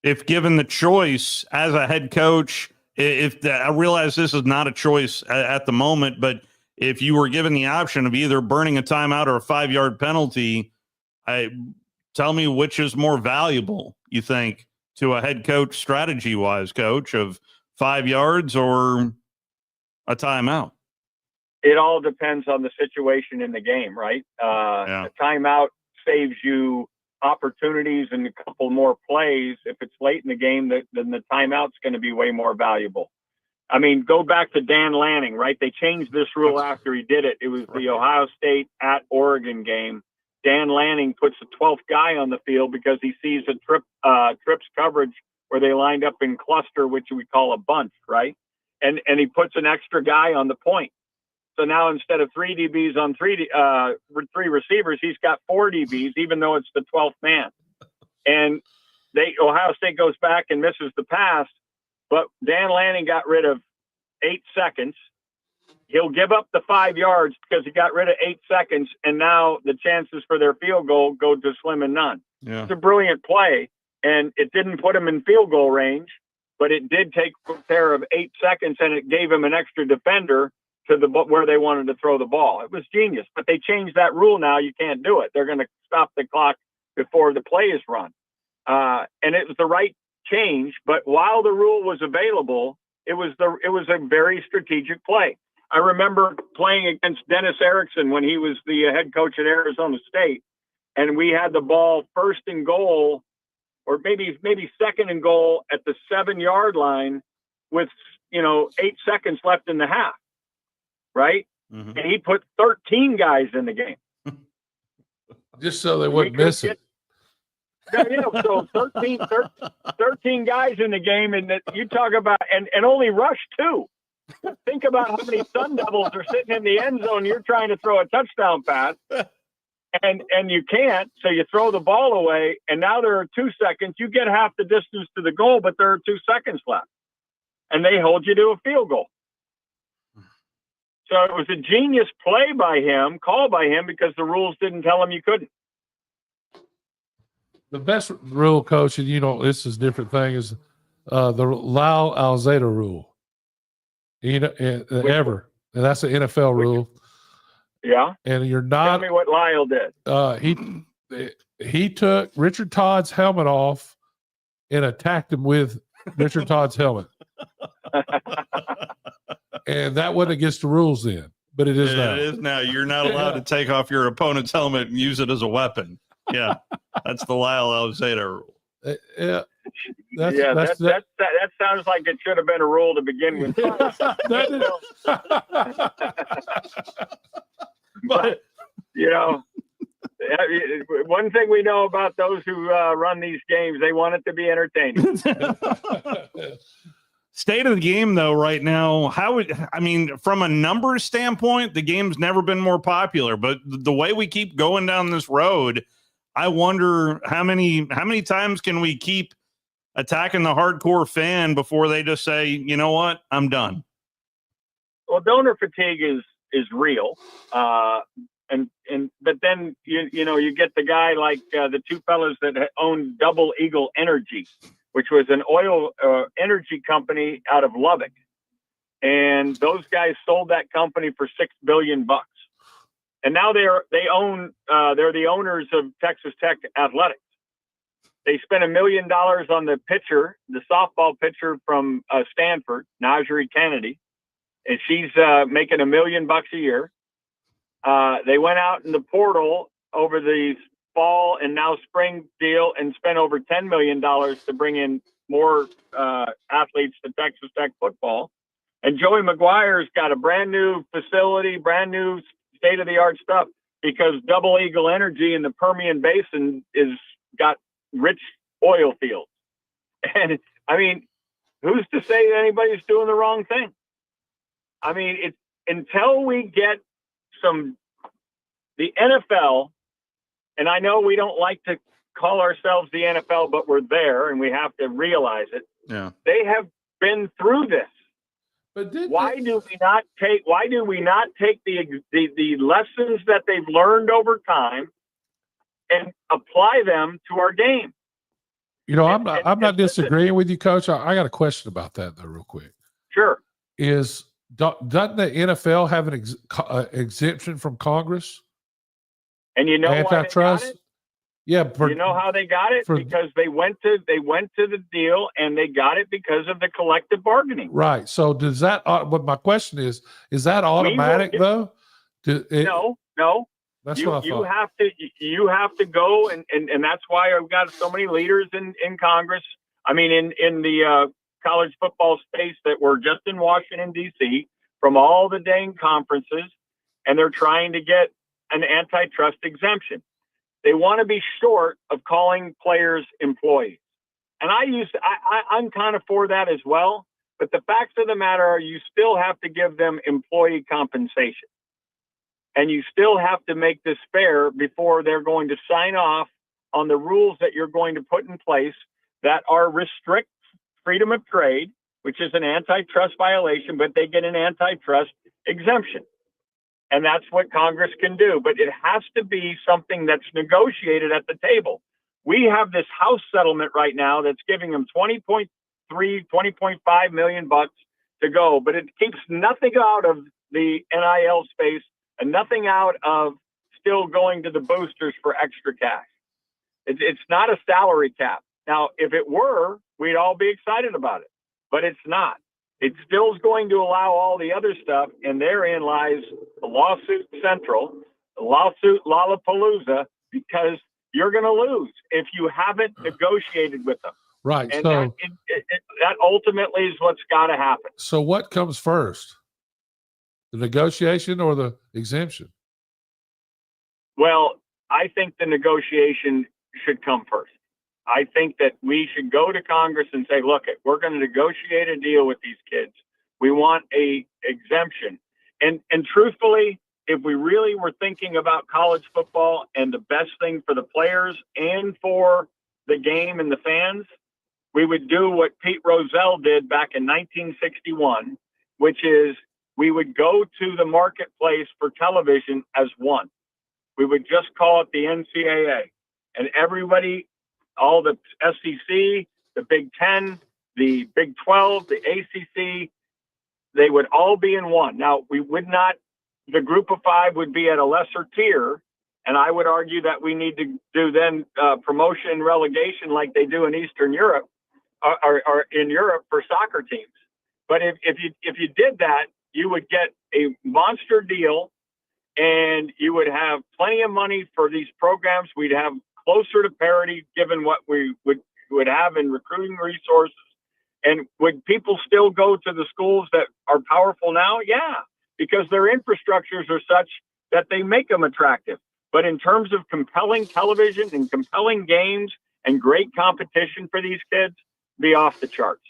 S15: If given the choice as a head coach, I realize this is not a choice at the moment, but if you were given the option of either burning a timeout or a 5-yard penalty, tell me which is more valuable, you think, to a head coach strategy-wise, Coach, of 5 yards or a timeout?
S22: It all depends on the situation in the game, right? A timeout saves you opportunities and a couple more plays. If it's late in the game, then the timeout's going to be way more valuable. I mean, go back to Dan Lanning, right? They changed this rule after he did it. It was the Ohio State at Oregon game. Dan Lanning puts the 12th guy on the field because he sees a trips coverage where they lined up in cluster, which we call a bunch, right? And he puts an extra guy on the point. So now instead of 3 DBs on 3 receivers, he's got 4 DBs, even though it's the 12th man. And Ohio State goes back and misses the pass, but Dan Lanning got rid of 8 seconds. He'll give up the 5 yards because he got rid of 8 seconds, and now the chances for their field goal go to slim and none.
S15: Yeah.
S22: It's a brilliant play, and it didn't put him in field goal range, but it did take care of 8 seconds, and it gave him an extra defender to where they wanted to throw the ball. It was genius, but they changed that rule now. You can't do it. They're going to stop the clock before the play is run. And it was the right change, but while the rule was available, it was a very strategic play. I remember playing against Dennis Erickson when he was the head coach at Arizona State, and we had the ball first and goal, or maybe second and goal at the 7-yard line with 8 seconds left in the half. Right? Mm-hmm. And he put 13 guys in the game.
S9: Just so they wouldn't miss it.
S22: So 13 guys in the game, and that you talk about, and only rush 2. Think about how many Sun Devils are sitting in the end zone. You're trying to throw a touchdown pass, and you can't, so you throw the ball away, and now there are 2 seconds. You get half the distance to the goal, but there are 2 seconds left, and they hold you to a field goal. So it was a genius play by him, call by him, because the rules didn't tell him you couldn't.
S9: The best rule, Coach, and this is a different thing, is the Lyle Alzada rule. Ever. And that's an NFL rule.
S22: Yeah.
S9: And you're not.
S22: Tell me what Lyle did.
S9: He took Richard Todd's helmet off and attacked him with Richard Todd's helmet. And that wasn't against the rules then, but it is now.
S15: It is now. You're not allowed to take off your opponent's helmet and use it as a weapon. Yeah, that's the Lyle Alzada rule.
S9: Yeah.
S22: That sounds like it should have been a rule to begin with. But one thing we know about those who run these games, they want it to be entertaining.
S15: State of the game, though, right now, from a numbers standpoint, the game's never been more popular. But the way we keep going down this road, I wonder how many times can we keep attacking the hardcore fan before they just say, you know what, I'm done.
S22: Well, donor fatigue is real. But then you get the guy like the two fellas that owned Double Eagle Energy, which was an oil energy company out of Lubbock, and those guys sold that company for $6 billion, and now they're the owners of Texas Tech Athletics. They spent $1 million on the pitcher, the softball pitcher from Stanford, Najee Kennedy, and she's making $1 million a year. They went out in the portal over the fall and now spring deal and spent over $10 million to bring in more athletes to Texas Tech football. And Joey McGuire's got a brand new facility, brand new state-of-the-art stuff, because Double Eagle Energy in the Permian Basin is got rich oil fields. And who's to say that anybody's doing the wrong thing? It's until we get the NFL, and I know we don't like to call ourselves the NFL, but we're there and we have to realize it.
S15: Yeah.
S22: They have been through this.
S9: But
S22: why do we not take the lessons that they've learned over time and apply them to our game?
S9: I'm not disagreeing with you, Coach. I got a question about that, though, real quick.
S22: Sure.
S9: Doesn't the NFL have an exemption from Congress?
S22: And you know why they got it?
S9: Yeah,
S22: you know how they got it? Because they went to the deal, and they got it because of the collective bargaining.
S9: Right. So does that? But my question is that automatic though?
S22: No.
S9: That's what I thought.
S22: You have to go, and that's why I've got so many leaders in Congress. In the college football space that were just in Washington, D.C. from all the dang conferences, and they're trying to get an antitrust exemption. They want to be short of calling players employees. And I'm kind of for that as well. But the facts of the matter are you still have to give them employee compensation. And you still have to make this fair before they're going to sign off on the rules that you're going to put in place that are restrict freedom of trade, which is an antitrust violation, but they get an antitrust exemption. And that's what Congress can do. But it has to be something that's negotiated at the table. We have this House settlement right now that's giving them $20.5 million to go, but it keeps nothing out of the NIL space and nothing out of still going to the boosters for extra cash. It's not a salary cap. Now, if it were, we'd all be excited about it, but it's not. It still is going to allow all the other stuff, and therein lies the lawsuit central, the lawsuit Lollapalooza, because you're going to lose if you haven't negotiated with them.
S9: Right.
S22: And
S9: so
S22: that ultimately is what's got to happen.
S9: So what comes first, the negotiation or the exemption?
S22: Well, I think the negotiation should come first. I think that we should go to Congress and say, look, we're going to negotiate a deal with these kids. We want a exemption. And truthfully, if we really were thinking about college football and the best thing for the players and for the game and the fans, we would do what Pete Rozelle did back in 1961, which is we would go to the marketplace for television as one. We would just call it the NCAA. And everybody, all the SEC, the Big Ten, the Big 12, the ACC, they would all be in one. Now, we would not, the group of five would be at a lesser tier, and I would argue that we need to do then promotion and relegation like they do in Eastern Europe or in Europe for soccer teams. But if you did that, you would get a monster deal, and you would have plenty of money for these programs. We'd have closer to parity given what would have in recruiting resources. And would people still go to the schools that are powerful now? Yeah, because their infrastructures are such that they make them attractive. But in terms of compelling television and compelling games and great competition for these kids, be off the charts.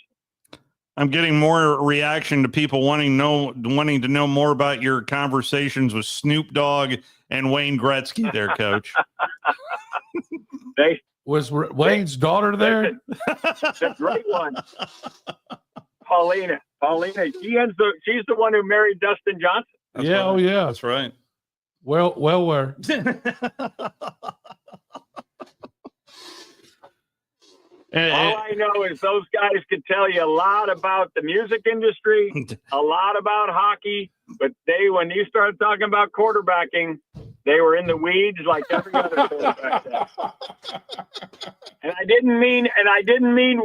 S15: I'm getting more reaction to people wanting to know more about your conversations with Snoop Dogg and Wayne Gretzky there, Coach.
S9: Was Wayne's daughter there?
S22: The great one. Paulina, she's the one who married Dustin Johnson.
S9: Yeah, right. Oh yeah.
S15: That's right.
S9: Well, where?
S22: All I know is those guys could tell you a lot about the music industry, a lot about hockey, but when you started talking about quarterbacking, they were in the weeds like every other quarterback does. And I didn't mean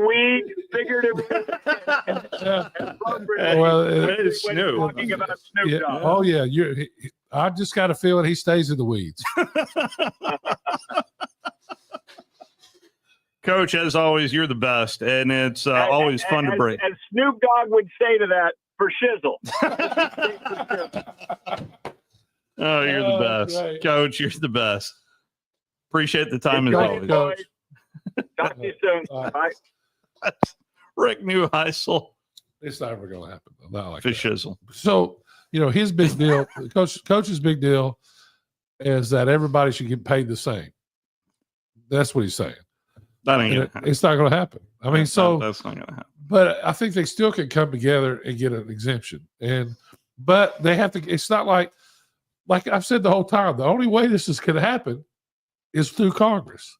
S22: weed figuratively.
S9: Well,
S22: talking about Snoop Dogg.
S9: Oh yeah, I just got a feeling he stays in the weeds.
S15: Coach, as always, you're the best, and it's always fun to break.
S22: As Snoop Dogg would say to that, for shizzle.
S15: Oh, you're the best.
S9: Right.
S15: Coach, you're the best. Appreciate the time as always.
S22: Coach. Talk to you soon. Bye.
S15: Rick Neuheisel.
S9: It's never going to happen. Not like
S15: for
S9: that.
S15: shizzle.
S9: So, his big deal, coach's big deal is that everybody should get paid the same. That's what he's saying.
S15: That ain't gonna happen.
S9: It's not going to happen. I mean,
S15: that's not going to happen.
S9: But I think they still can come together and get an exemption. But they have to. It's not like I've said the whole time. The only way this is going to happen is through Congress,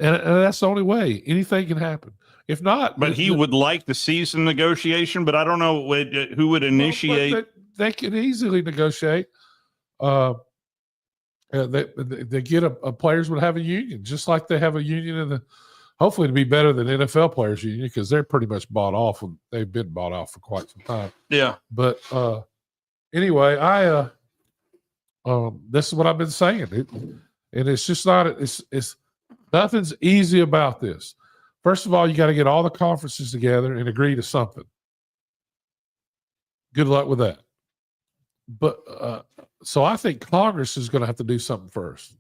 S9: and that's the only way. Anything can happen. If not,
S15: but he would like to see some negotiation. But I don't know who would initiate.
S9: They can easily negotiate. They get a players would have a union, just like they have a union hopefully to be better than NFL players union, because they're pretty much bought off and they've been bought off for quite some time.
S15: Yeah.
S9: But anyway, this is what I've been saying. And it's just not, it's nothing's easy about this. First of all, you got to get all the conferences together and agree to something. Good luck with that. But so I think Congress is going to have to do something first,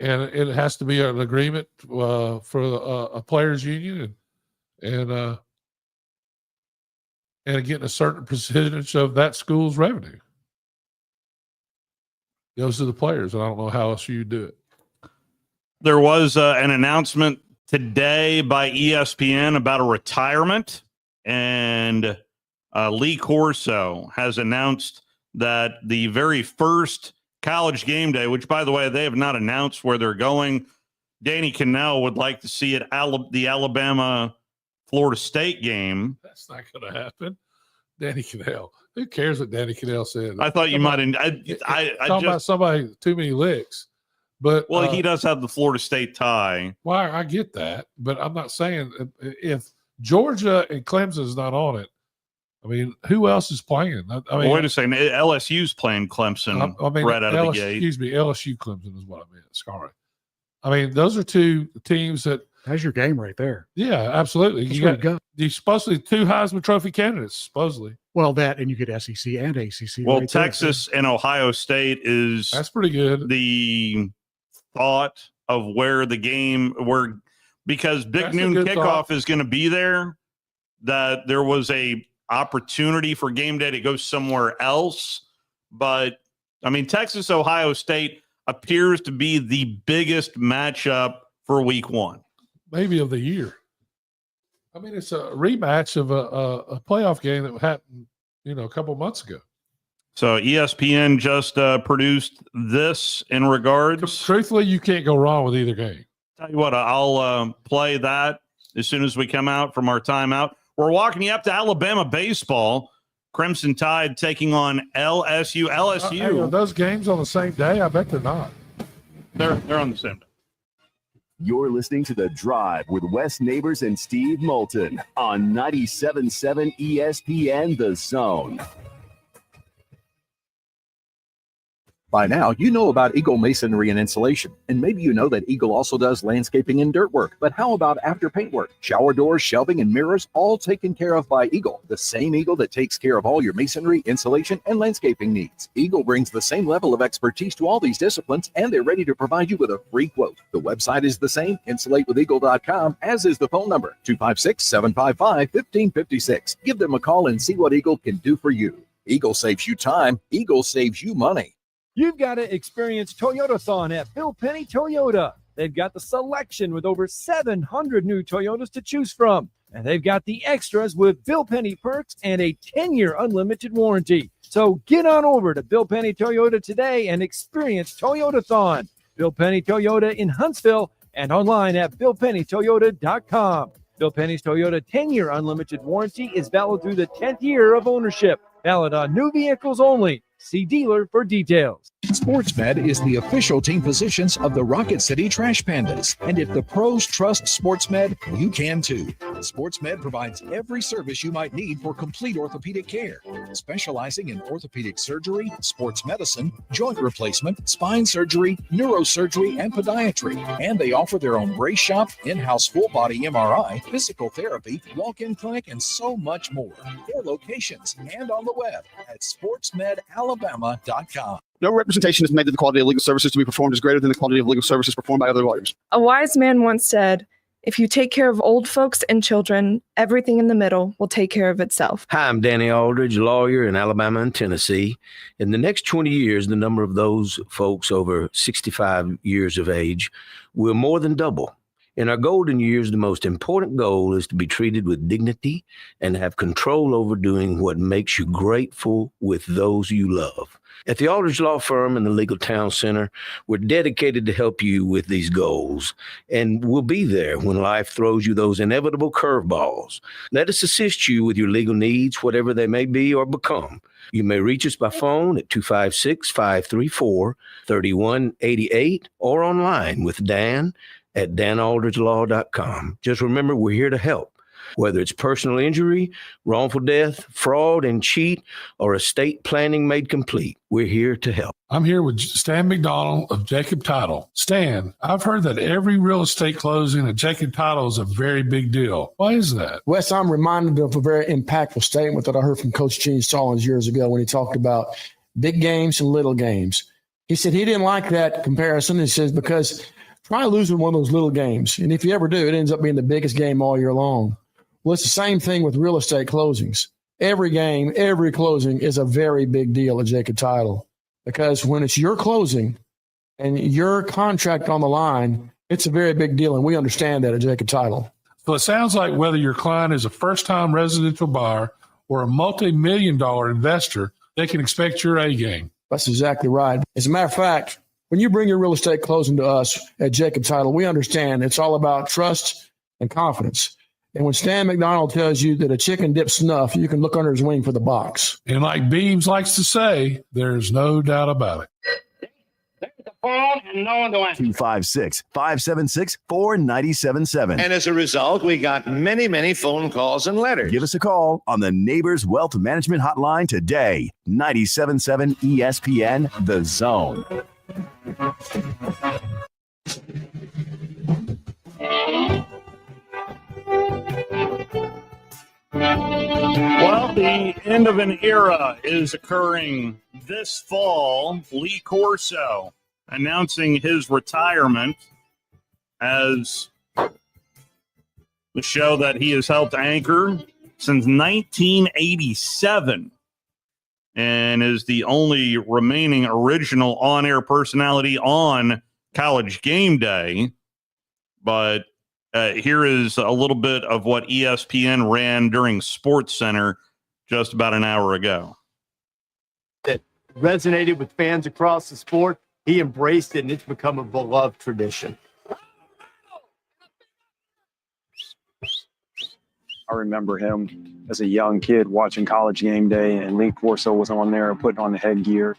S9: and it has to be an agreement for a players' union and getting a certain percentage of that school's revenue goes to the players. And I don't know how else you do it.
S15: There was an announcement today by ESPN about a retirement, and Lee Corso has announced that the very first College Game Day, which, by the way, they have not announced where they're going. Danny Cannell would like to see it the Alabama-Florida State game.
S9: That's not going to happen. Danny Cannell. Who cares what Danny Cannell said?
S15: I thought you might.
S9: Talking about somebody too many licks. But
S15: he does have the Florida State tie.
S9: Well, I get that, but I'm not saying if Georgia and Clemson's not on it. I mean, who else is playing? I mean,
S15: wait a second. LSU's playing Clemson right out of the gate.
S9: Excuse me, LSU Clemson is what I meant. Sorry. I mean, those are two teams that.
S1: That's your game right there.
S9: Yeah, absolutely. You're supposedly two Heisman Trophy candidates, supposedly.
S1: Well, that and you get SEC and ACC.
S15: Well, right Texas and Ohio State is.
S9: That's pretty good.
S15: The thought of where the game because Big Noon Kickoff is going to be there, that there was a opportunity for game day to go somewhere else. But I mean, Texas, Ohio State appears to be the biggest matchup for week one.
S9: Maybe of the year. I mean, it's a rematch of a playoff game that happened, a couple months ago.
S15: So ESPN just produced this in regards.
S9: Truthfully, you can't go wrong with either game.
S15: Tell you what, I'll play that as soon as we come out from our timeout. We're walking you up to Alabama baseball. Crimson Tide taking on LSU. LSU.
S9: Are those games on the same day? I bet they're not.
S15: They're on the same day.
S6: You're listening to The Drive with Wes Neighbors and Steve Moulton on 97.7 ESPN The Zone.
S23: By now, you know about Eagle Masonry and Insulation, and maybe you know that Eagle also does landscaping and dirt work. But how about after paint work? Shower doors, shelving, and mirrors, all taken care of by Eagle, the same Eagle that takes care of all your masonry, insulation, and landscaping needs. Eagle brings the same level of expertise to all these disciplines, and they're ready to provide you with a free quote. The website is the same, insulatewitheagle.com, as is the phone number, 256-755-1556. Give them a call and see what Eagle can do for you. Eagle saves you time. Eagle saves you money.
S2: You've got to experience Toyotathon at Bill Penny Toyota. They've got the selection with over 700 new Toyotas to choose from. And they've got the extras with Bill Penny perks and a 10-year unlimited warranty. So get on over to Bill Penny Toyota today and experience Toyotathon. Bill Penny Toyota in Huntsville and online at BillPennyToyota.com. Bill Penny's Toyota 10-year unlimited warranty is valid through the 10th year of ownership. Valid on new vehicles only. See dealer for details.
S23: SportsMed is the official team physicians of the Rocket City Trash Pandas. And if the pros trust SportsMed, you can too. SportsMed provides every service you might need for complete orthopedic care, specializing in orthopedic surgery, sports medicine, joint replacement, spine surgery, neurosurgery, and podiatry. And they offer their own brace shop, in-house full-body MRI, physical therapy, walk-in clinic, and so much more. 4 locations and on the web at sportsmedalabama.com.
S13: No representation is made that the quality of legal services to be performed is greater than the quality of legal services performed by other lawyers.
S3: A wise man once said, if you take care of old folks and children, everything in the middle will take care of itself.
S12: Hi, I'm Danny Aldridge, lawyer in Alabama and Tennessee. In the next 20 years, the number of those folks over 65 years of age will more than double. In our golden years, the most important goal is to be treated with dignity and have control over doing what makes you grateful with those you love. At the Aldridge Law Firm and the Legal Town Center, we're dedicated to help you with these goals, and we'll be there when life throws you those inevitable curveballs. Let us assist you with your legal needs, whatever they may be or become. You may reach us by phone at 256-534-3188 or online with Dan at danaldridgelaw.com. Just remember, we're here to help. Whether it's personal injury, wrongful death, fraud and cheat, or estate planning made complete, we're here to help.
S9: I'm here with Stan McDonald of Jacob Title. Stan, I've heard that every real estate closing at Jacob Title is a very big deal. Why is that?
S4: Wes, I'm reminded of a very impactful statement that I heard from Coach Gene Stallings years ago when he talked about big games and little games. He said he didn't like that comparison. He says, because try losing one of those little games. And if you ever do, it ends up being the biggest game all year long. Well, it's the same thing with real estate closings. Every game, every closing is a very big deal at Jacob Title, because when it's your closing and your contract on the line, it's a very big deal. And we understand that at Jacob Title.
S9: So it sounds like whether your client is a first-time residential buyer or a multi-million-dollar investor, they can expect your A game.
S4: That's exactly right. As a matter of fact, when you bring your real estate closing to us at Jacob Title, we understand it's all about trust and confidence. And when Stan McDonald tells you that a chicken dips snuff, you can look under his wing for the box.
S9: And like Beams likes to say, there's no doubt about it.
S24: There's the phone and no one to answer.
S6: 256-576-4977.
S25: And as a result, we got many, many phone calls and letters.
S6: Give us a call on the Neighbors Wealth Management Hotline today. 97.7 ESPN, The Zone.
S15: Well, the end of an era is occurring this fall. Lee Corso announcing his retirement as the show that he has helped anchor since 1987 and is the only remaining original on-air personality on College Game Day. But here is a little bit of what ESPN ran during Sports Center just about an hour ago.
S26: That resonated with fans across the sport. He embraced it, and it's become a beloved tradition.
S8: I remember him as a young kid watching College Game Day, and Lee Corso was on there putting on the headgear.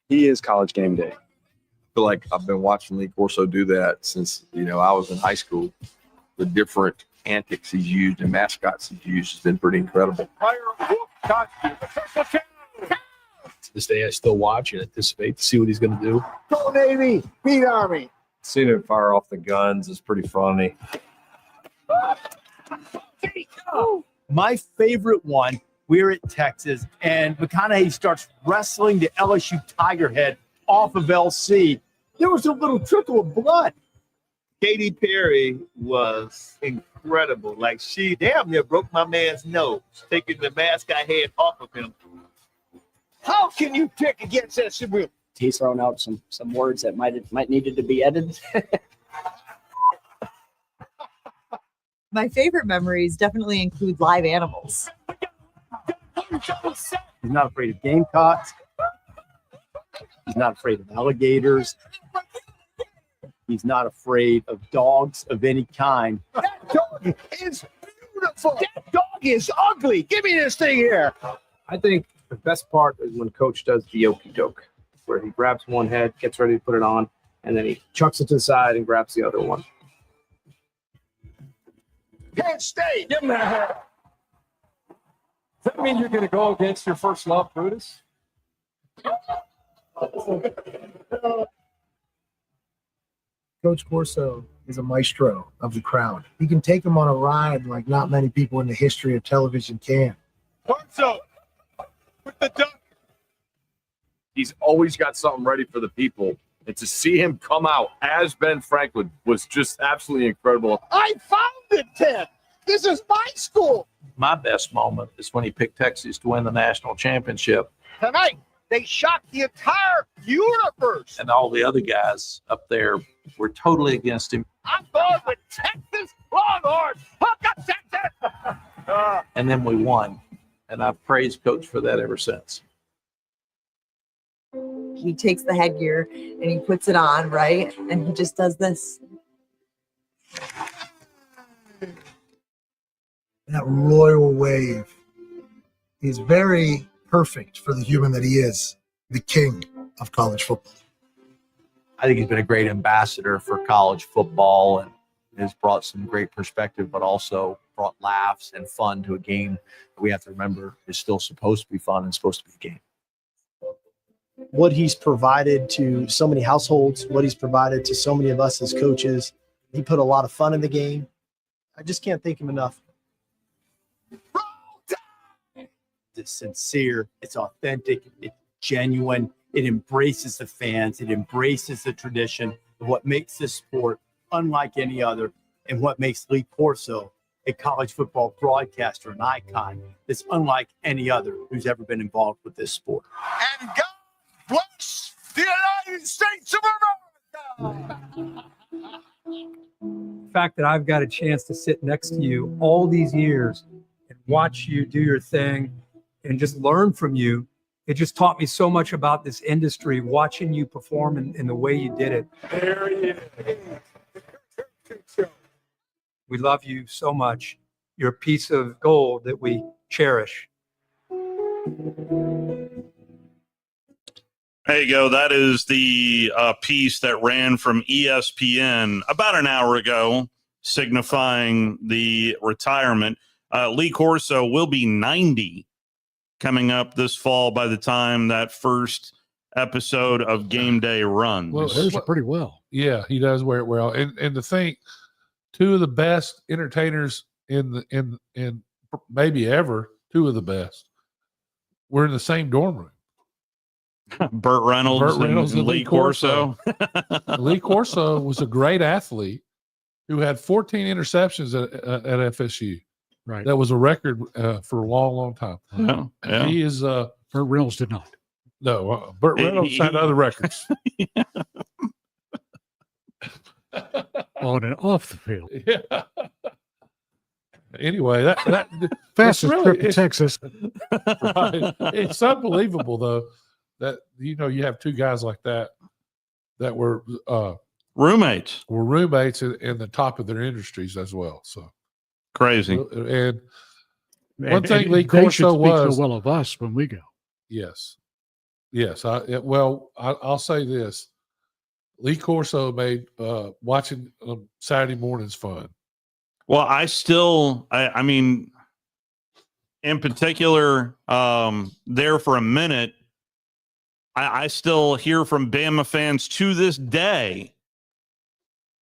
S8: He is College Game Day.
S27: I feel like I've been watching Lee Corso do that since, I was in high school. The different antics he's used and mascots he's used has been pretty incredible.
S5: To this day, I still watch and anticipate to see what he's going to do.
S26: Go Navy, beat Army.
S27: Seeing him fire off the guns is pretty funny.
S26: My favorite one, we're at Texas, and McConaughey starts wrestling the LSU Tiger head off of LC. There was a little trickle of blood.
S25: Katy Perry was incredible. Like, she damn near broke my man's nose, taking the mask I had off of him.
S26: How can you pick against that Subaru?
S10: He's thrown out some words that might needed to be edited.
S11: My favorite memories definitely include live animals.
S26: He's not afraid of gamecocks. He's not afraid of alligators. He's not afraid of dogs of any kind. That dog is beautiful. That dog is ugly. Give me this thing here.
S5: I think the best part is when Coach does the okey doke, where he grabs one head, gets ready to put it on, and then he chucks it to the side and grabs the other one.
S26: Can't stay. Give him that head.
S2: Does that mean you're going to go against your first love, Brutus?
S14: Coach Corso is a maestro of the crowd. He can take them on a ride like not many people in the history of television can.
S26: Corso with the duck.
S27: He's always got something ready for the people. And to see him come out as Ben Franklin was just absolutely incredible.
S26: I found it, Ted. This is my school.
S5: My best moment is when he picked Texas to win the national championship.
S26: Tonight, they shocked the entire universe.
S5: And all the other guys up there were totally against him.
S26: I'm going with Texas Longhorns. Hook up, Texas.
S5: And then we won. And I've praised Coach for that ever since.
S11: He takes the headgear and he puts it on, right? And he just does this.
S14: That royal wave is very perfect for the human that he is, the king of college football.
S5: I think he's been a great ambassador for college football and has brought some great perspective, but also brought laughs and fun to a game that we have to remember is still supposed to be fun and supposed to be a game.
S14: What he's provided to so many households, what he's provided to so many of us as coaches, he put a lot of fun in the game. I just can't thank him enough.
S26: It's sincere, it's authentic, it's genuine, it embraces the fans, it embraces the tradition of what makes this sport unlike any other, and what makes Lee Corso a college football broadcaster, an icon that's unlike any other who's ever been involved with this sport. And God bless the United States of America!
S2: The fact that I've got a chance to sit next to you all these years and watch you do your thing and just learn from you, it just taught me so much about this industry, watching you perform in the way you did it.
S26: There he is.
S2: We love you so much. You're a piece of gold that we cherish.
S15: There you go. That is the piece that ran from ESPN about an hour ago, signifying the retirement. Lee Corso will be 90 coming up this fall by the time that first episode of Game Day runs.
S1: Well, there's it pretty well.
S9: Yeah, he does wear it well. And to think, two of the best entertainers in maybe ever, two of the best, were in the same dorm room.
S15: Burt Reynolds and Lee Corso.
S9: Lee Corso was a great athlete who had 14 interceptions at FSU.
S1: Right.
S9: That was a record for a long, long time.
S15: Yeah.
S9: He is
S1: Burt Reynolds did not.
S9: No, Burt Reynolds had other records.
S1: On and off the field.
S9: Yeah. Anyway, that
S1: fastest
S9: really,
S1: trip to Texas.
S9: Right. It's unbelievable though that you have two guys like that were
S15: roommates.
S9: Were roommates in the top of their industries as well. So
S15: crazy.
S9: And one thing Lee
S1: Corso
S9: Corso was
S1: so well of us when we go.
S9: Yes. I'll say this. Lee Corso made watching Saturday mornings fun.
S15: Well, I mean, in particular, there for a minute I still hear from Bama fans to this day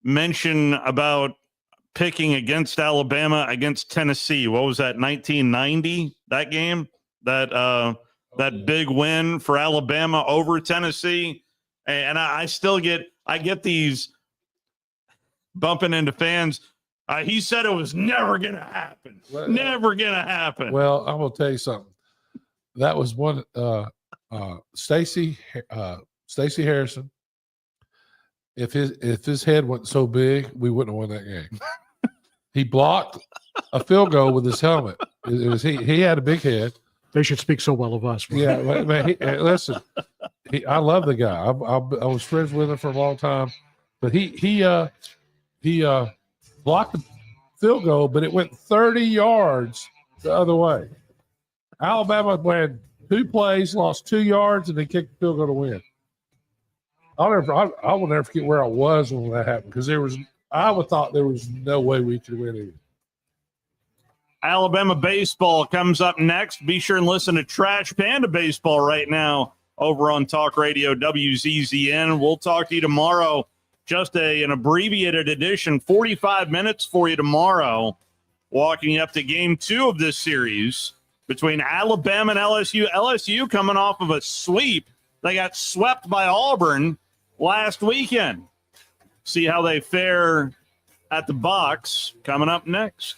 S15: mention about picking against Alabama against Tennessee. What was that, 1990, that game? That big win for Alabama over Tennessee. And I still get these bumping into fans. He said it was never going to happen. Never going to happen.
S9: Well, I'm going to tell you something. That was one Stacey Harrison. If his head wasn't so big, we wouldn't have won that game. He blocked a field goal with his helmet. It was he had a big head.
S1: They should speak so well of us. Right?
S9: Yeah, man. Listen, I love the guy. I was friends with him for a long time, but he blocked the field goal, but it went 30 yards the other way. Alabama went 2 plays, lost 2 yards, and they kicked the field goal to win. I will never forget where I was when that happened because I would thought there was no way we could win it.
S15: Alabama baseball comes up next. Be sure and listen to Trash Panda Baseball right now over on Talk Radio WZZN. We'll talk to you tomorrow. Just an abbreviated edition, 45 minutes for you tomorrow, walking up to game 2 of this series between Alabama and LSU. LSU coming off of a sweep. They got swept by Auburn last weekend. See how they fare at the box coming up next.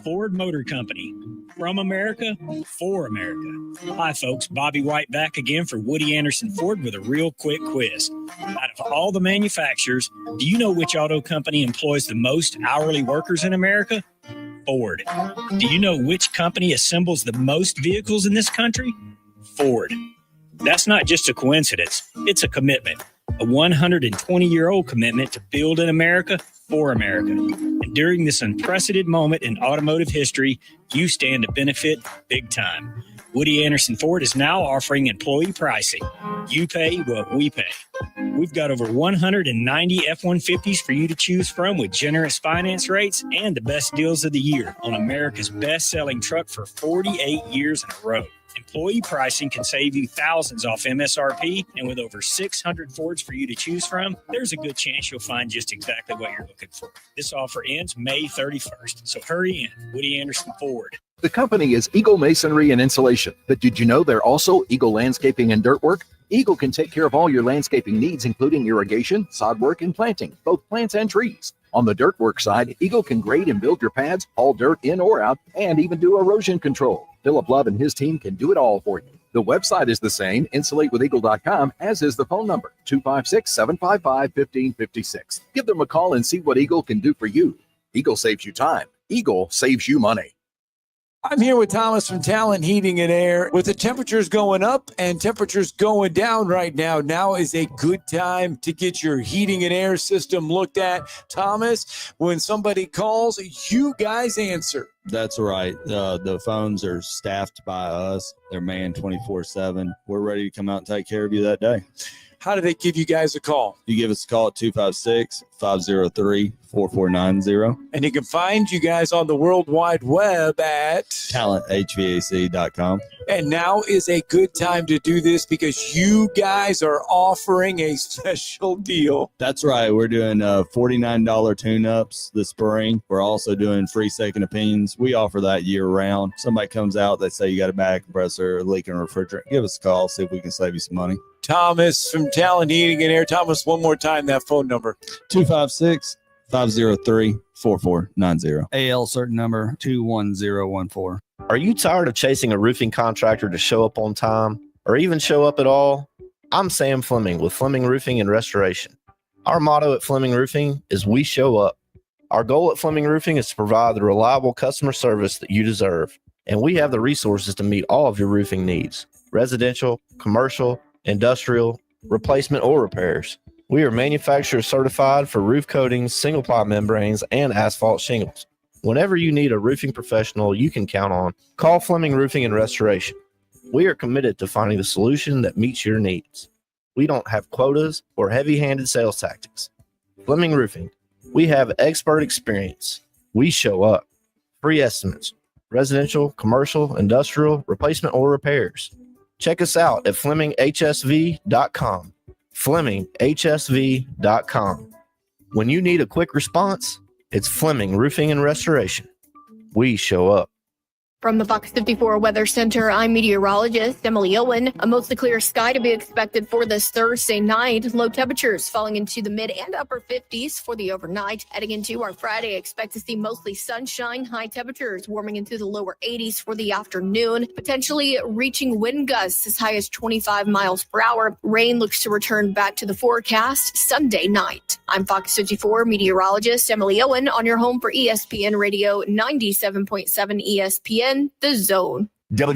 S7: Ford Motor Company. From America, for America. Hi, folks. Bobby White back again for Woody Anderson Ford with a real quick quiz. Out of all the manufacturers, do you know which auto company employs the most hourly workers in America? Ford. Do you know which company assembles the most vehicles in this country? Ford. That's not just a coincidence. It's a commitment. A 120-year-old commitment to build in America for America. And during this unprecedented moment in automotive history, you stand to benefit big time. Woody Anderson Ford is now offering employee pricing. You pay what we pay. We've got over 190 F-150s for you to choose from with generous finance rates and the best deals of the year on America's best-selling truck for 48 years in a row. Employee pricing can save you thousands off MSRP, and with over 600 Fords for you to choose from, there's a good chance you'll find just exactly what you're looking for. This offer ends May 31st, so hurry in. Woody Anderson Ford.
S23: The company is Eagle Masonry and Insulation, but did you know they're also Eagle Landscaping and Dirt Work? Eagle can take care of all your landscaping needs, including irrigation, sod work, and planting, both plants and trees. On the dirt work side, Eagle can grade and build your pads, haul dirt in or out, and even do erosion control. Philip Love and his team can do it all for you. The website is the same, insulatewitheagle.com, as is the phone number, 256-755-1556. Give them a call and see what Eagle can do for you. Eagle saves you time. Eagle saves you money.
S16: I'm here with Thomas from Talent Heating and Air. With the temperatures going up and temperatures going down right now, now is a good time to get your heating and air system looked at. Thomas, when somebody calls, you guys answer.
S17: That's right. The phones are staffed by us. They're manned 24/7. We're ready to come out and take care of you that day.
S16: How do they give you guys a call?
S17: You give us a call at 256-503-4490.
S16: And you can find you guys on the World Wide Web at
S17: talenthvac.com.
S16: And now is a good time to do this because you guys are offering a special deal.
S17: That's right. We're doing $49 tune-ups this spring. We're also doing free second opinions. We offer that year-round. Somebody comes out, they say you got a bag compressor, a leaking refrigerant. Give us a call, see if we can save you some money.
S16: Thomas from Talent Heating and Air. Thomas, one more time, that phone number.
S17: 256-503-4490.
S18: AL certain number 21014.
S19: Are you tired of chasing a roofing contractor to show up on time or even show up at all? I'm Sam Fleming with Fleming Roofing and Restoration. Our motto at Fleming Roofing is we show up. Our goal at Fleming Roofing is to provide the reliable customer service that you deserve, and we have the resources to meet all of your roofing needs, residential, commercial, industrial, replacement, or repairs. We are manufacturer certified for roof coatings, single ply membranes, and asphalt shingles. Whenever you need a roofing professional you can count on, call Fleming Roofing and Restoration. We are committed to finding the solution that meets your needs. We don't have quotas or heavy-handed sales tactics. Fleming Roofing, we have expert experience. We show up. Free estimates, residential, commercial, industrial, replacement, or repairs. Check us out at FlemingHSV.com. FlemingHSV.com. When you need a quick response, it's Fleming Roofing and Restoration. We show up.
S3: From the Fox 54 Weather Center, I'm meteorologist Emily Owen. A mostly clear sky to be expected for this Thursday night. Low temperatures falling into the mid and upper 50s for the overnight. Heading into our Friday, expect to see mostly sunshine. High temperatures warming into the lower 80s for the afternoon, potentially reaching wind gusts as high as 25 miles per hour. Rain looks to return back to the forecast Sunday night. I'm Fox 54 meteorologist Emily Owen on your home for ESPN Radio 97.7 ESPN, The Zone.